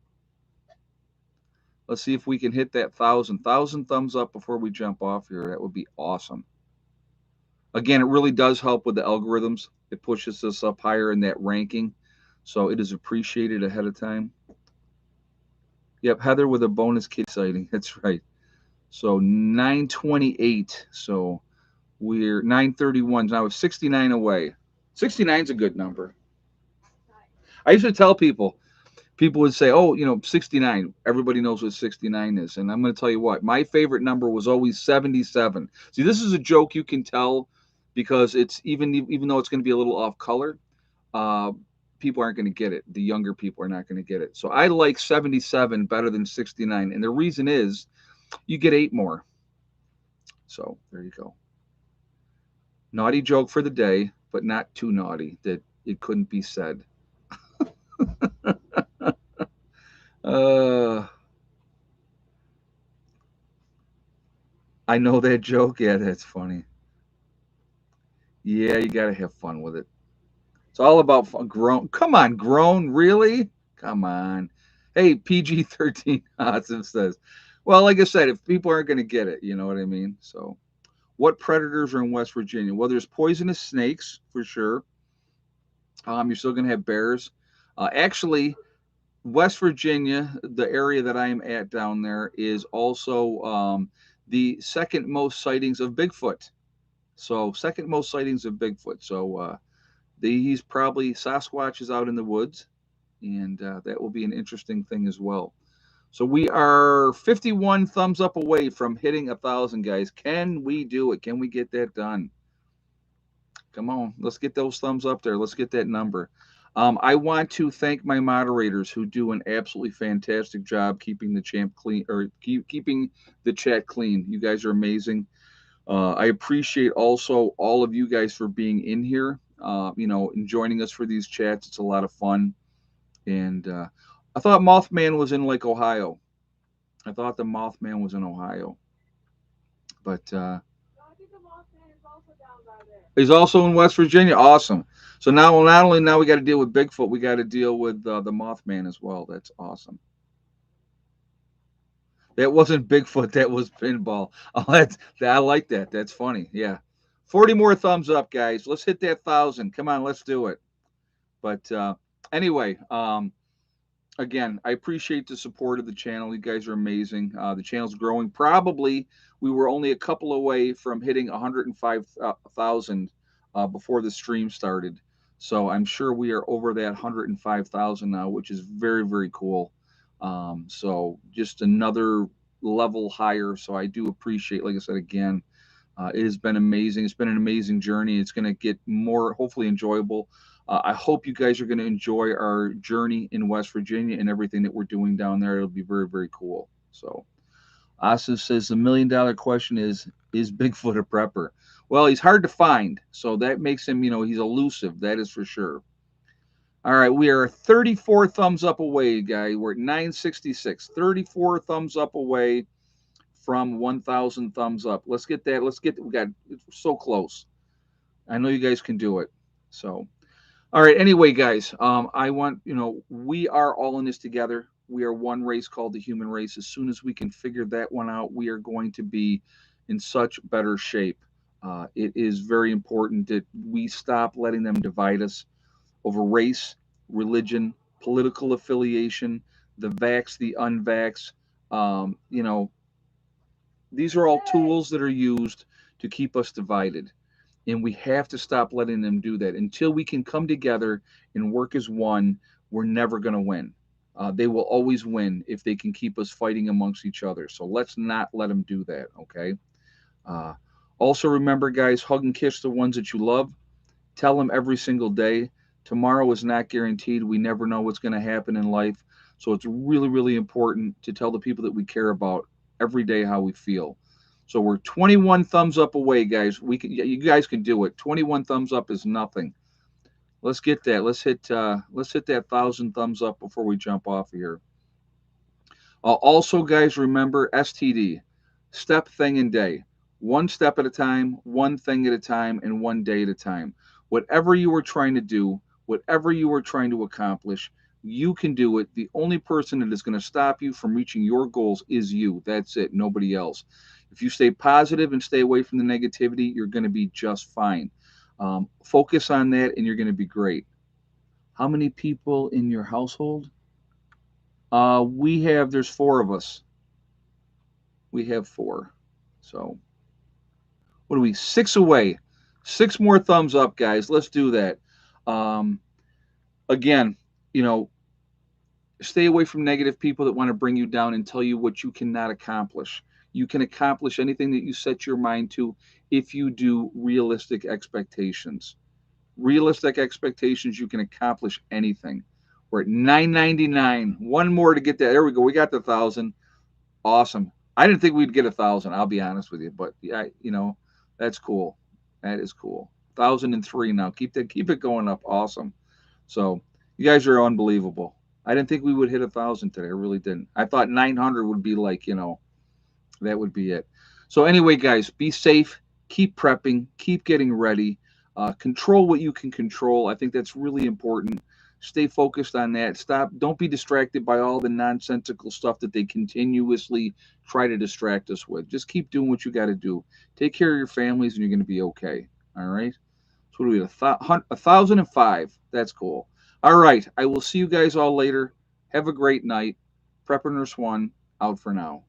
Let's see if we can hit that 1,000 thumbs up before we jump off here. That would be awesome. Again, it really does help with the algorithms. It pushes us up higher in that ranking. So it is appreciated ahead of time. Yep, Heather with a bonus kid sighting. That's right. So 928. So we're 931. Now it's 69 away. 69 is a good number. I used to tell people would say, oh, 69. Everybody knows what 69 is. And I'm going to tell you what, my favorite number was always 77. See, this is a joke you can tell because it's even though it's going to be a little off color, people aren't going to get it. The younger people are not going to get it. So I like 77 better than 69. And the reason is you get 8 more. So there you go. Naughty joke for the day, but not too naughty that it couldn't be said. I know that joke. Yeah, that's funny. Yeah, you got to have fun with it. It's all about fun. Grown. Come on, grown. Really? Come on. Hey, PG-13 Awesome says. Well, like I said, if people aren't going to get it, you know what I mean? So, what predators are in West Virginia? Well, there's poisonous snakes for sure. You're still going to have bears. Actually, West Virginia, the area that I am at down there, is also the second most sightings of Bigfoot. So, second most sightings of Bigfoot. So, he's probably Sasquatch is out in the woods, and that will be an interesting thing as well. So we are 51 thumbs up away from hitting 1,000, guys. Can we do it? Can we get that done? Come on, let's get those thumbs up there. Let's get that number. I want to thank my moderators who do an absolutely fantastic job keeping the champ clean or keeping the chat clean. You guys are amazing. I appreciate also all of you guys for being in here, and joining us for these chats. It's a lot of fun. And I thought Mothman was in Lake Ohio. I thought the Mothman was in Ohio. But I think the Mothman is also down by there. He's also in West Virginia. Awesome. So now, not only now we got to deal with Bigfoot, we got to deal with the Mothman as well. That's awesome. That wasn't Bigfoot. That was Pinball. Oh, I like that. That's funny. Yeah. 40 more thumbs up, guys. Let's hit that 1,000. Come on, let's do it. But anyway, again, I appreciate the support of the channel. You guys are amazing. The channel's growing. Probably we were only a couple away from hitting 105,000 before the stream started. So I'm sure we are over that 105,000 now, which is very, very cool. So just another level higher. So I do appreciate, like I said again, it has been amazing. It's been an amazing journey. It's going to get more, hopefully, enjoyable. I hope you guys are going to enjoy our journey in West Virginia and everything that we're doing down there. It'll be very, very cool. So, Asa says the $1 million question is Bigfoot a prepper? Well, he's hard to find, so that makes him, he's elusive. That is for sure. All right, we are 34 thumbs up away, guy. We're at 966. 34 thumbs up away from 1,000 thumbs up. Let's get that. We got it's so close. I know you guys can do it. So, all right. Anyway, guys, I want, we are all in this together. We are one race called the human race. As soon as we can figure that one out, we are going to be in such better shape. It is very important that we stop letting them divide us over race, religion, political affiliation, the vax, the unvax. Um, you know, these are all tools that are used to keep us divided. And we have to stop letting them do that. Until we can come together and work as one, we're never going to win. They will always win if they can keep us fighting amongst each other. So let's not let them do that, okay? Uh, Also, remember, guys, hug and kiss the ones that you love. Tell them every single day. Tomorrow is not guaranteed. We never know what's going to happen in life. So it's really, really important to tell the people that we care about every day how we feel. So we're 21 thumbs up away, guys. You guys can do it. 21 thumbs up is nothing. Let's get that. Let's hit that 1,000 thumbs up before we jump off here. Also, guys, remember STD, step, thing, and day. One step at a time, one thing at a time, and one day at a time. Whatever you are trying to do, whatever you are trying to accomplish, you can do it. The only person that is going to stop you from reaching your goals is you. That's it, nobody else. If you stay positive and stay away from the negativity, you're going to be just fine. Focus on that, and you're going to be great. How many people in your household? There's four of us. We have four. So, what are we? Six away. Six more thumbs up, guys. Let's do that. Um, Again, you know, stay away from negative people that want to bring you down and tell you what you cannot accomplish. You can accomplish anything that you set your mind to if you do realistic expectations. Realistic expectations, you can accomplish anything. We're at 999. One more to get that. There we go. We got the 1,000. Awesome. I didn't think we'd get 1,000. I'll be honest with you, but yeah, that's cool. That is cool. 1,003 now. Keep it going up. Awesome. So you guys are unbelievable. I didn't think we would hit 1,000 today. I really didn't. I thought 900 would be like, that would be it. So anyway, guys, be safe. Keep prepping. Keep getting ready. Control what you can control. I think that's really important. Stay focused on that. Stop. Don't be distracted by all the nonsensical stuff that they continuously try to distract us with. Just keep doing what you got to do. Take care of your families, and you're going to be okay. All right. So what do we have? 1,005. That's cool. All right. I will see you guys all later. Have a great night. Prepper Nurse One out for now.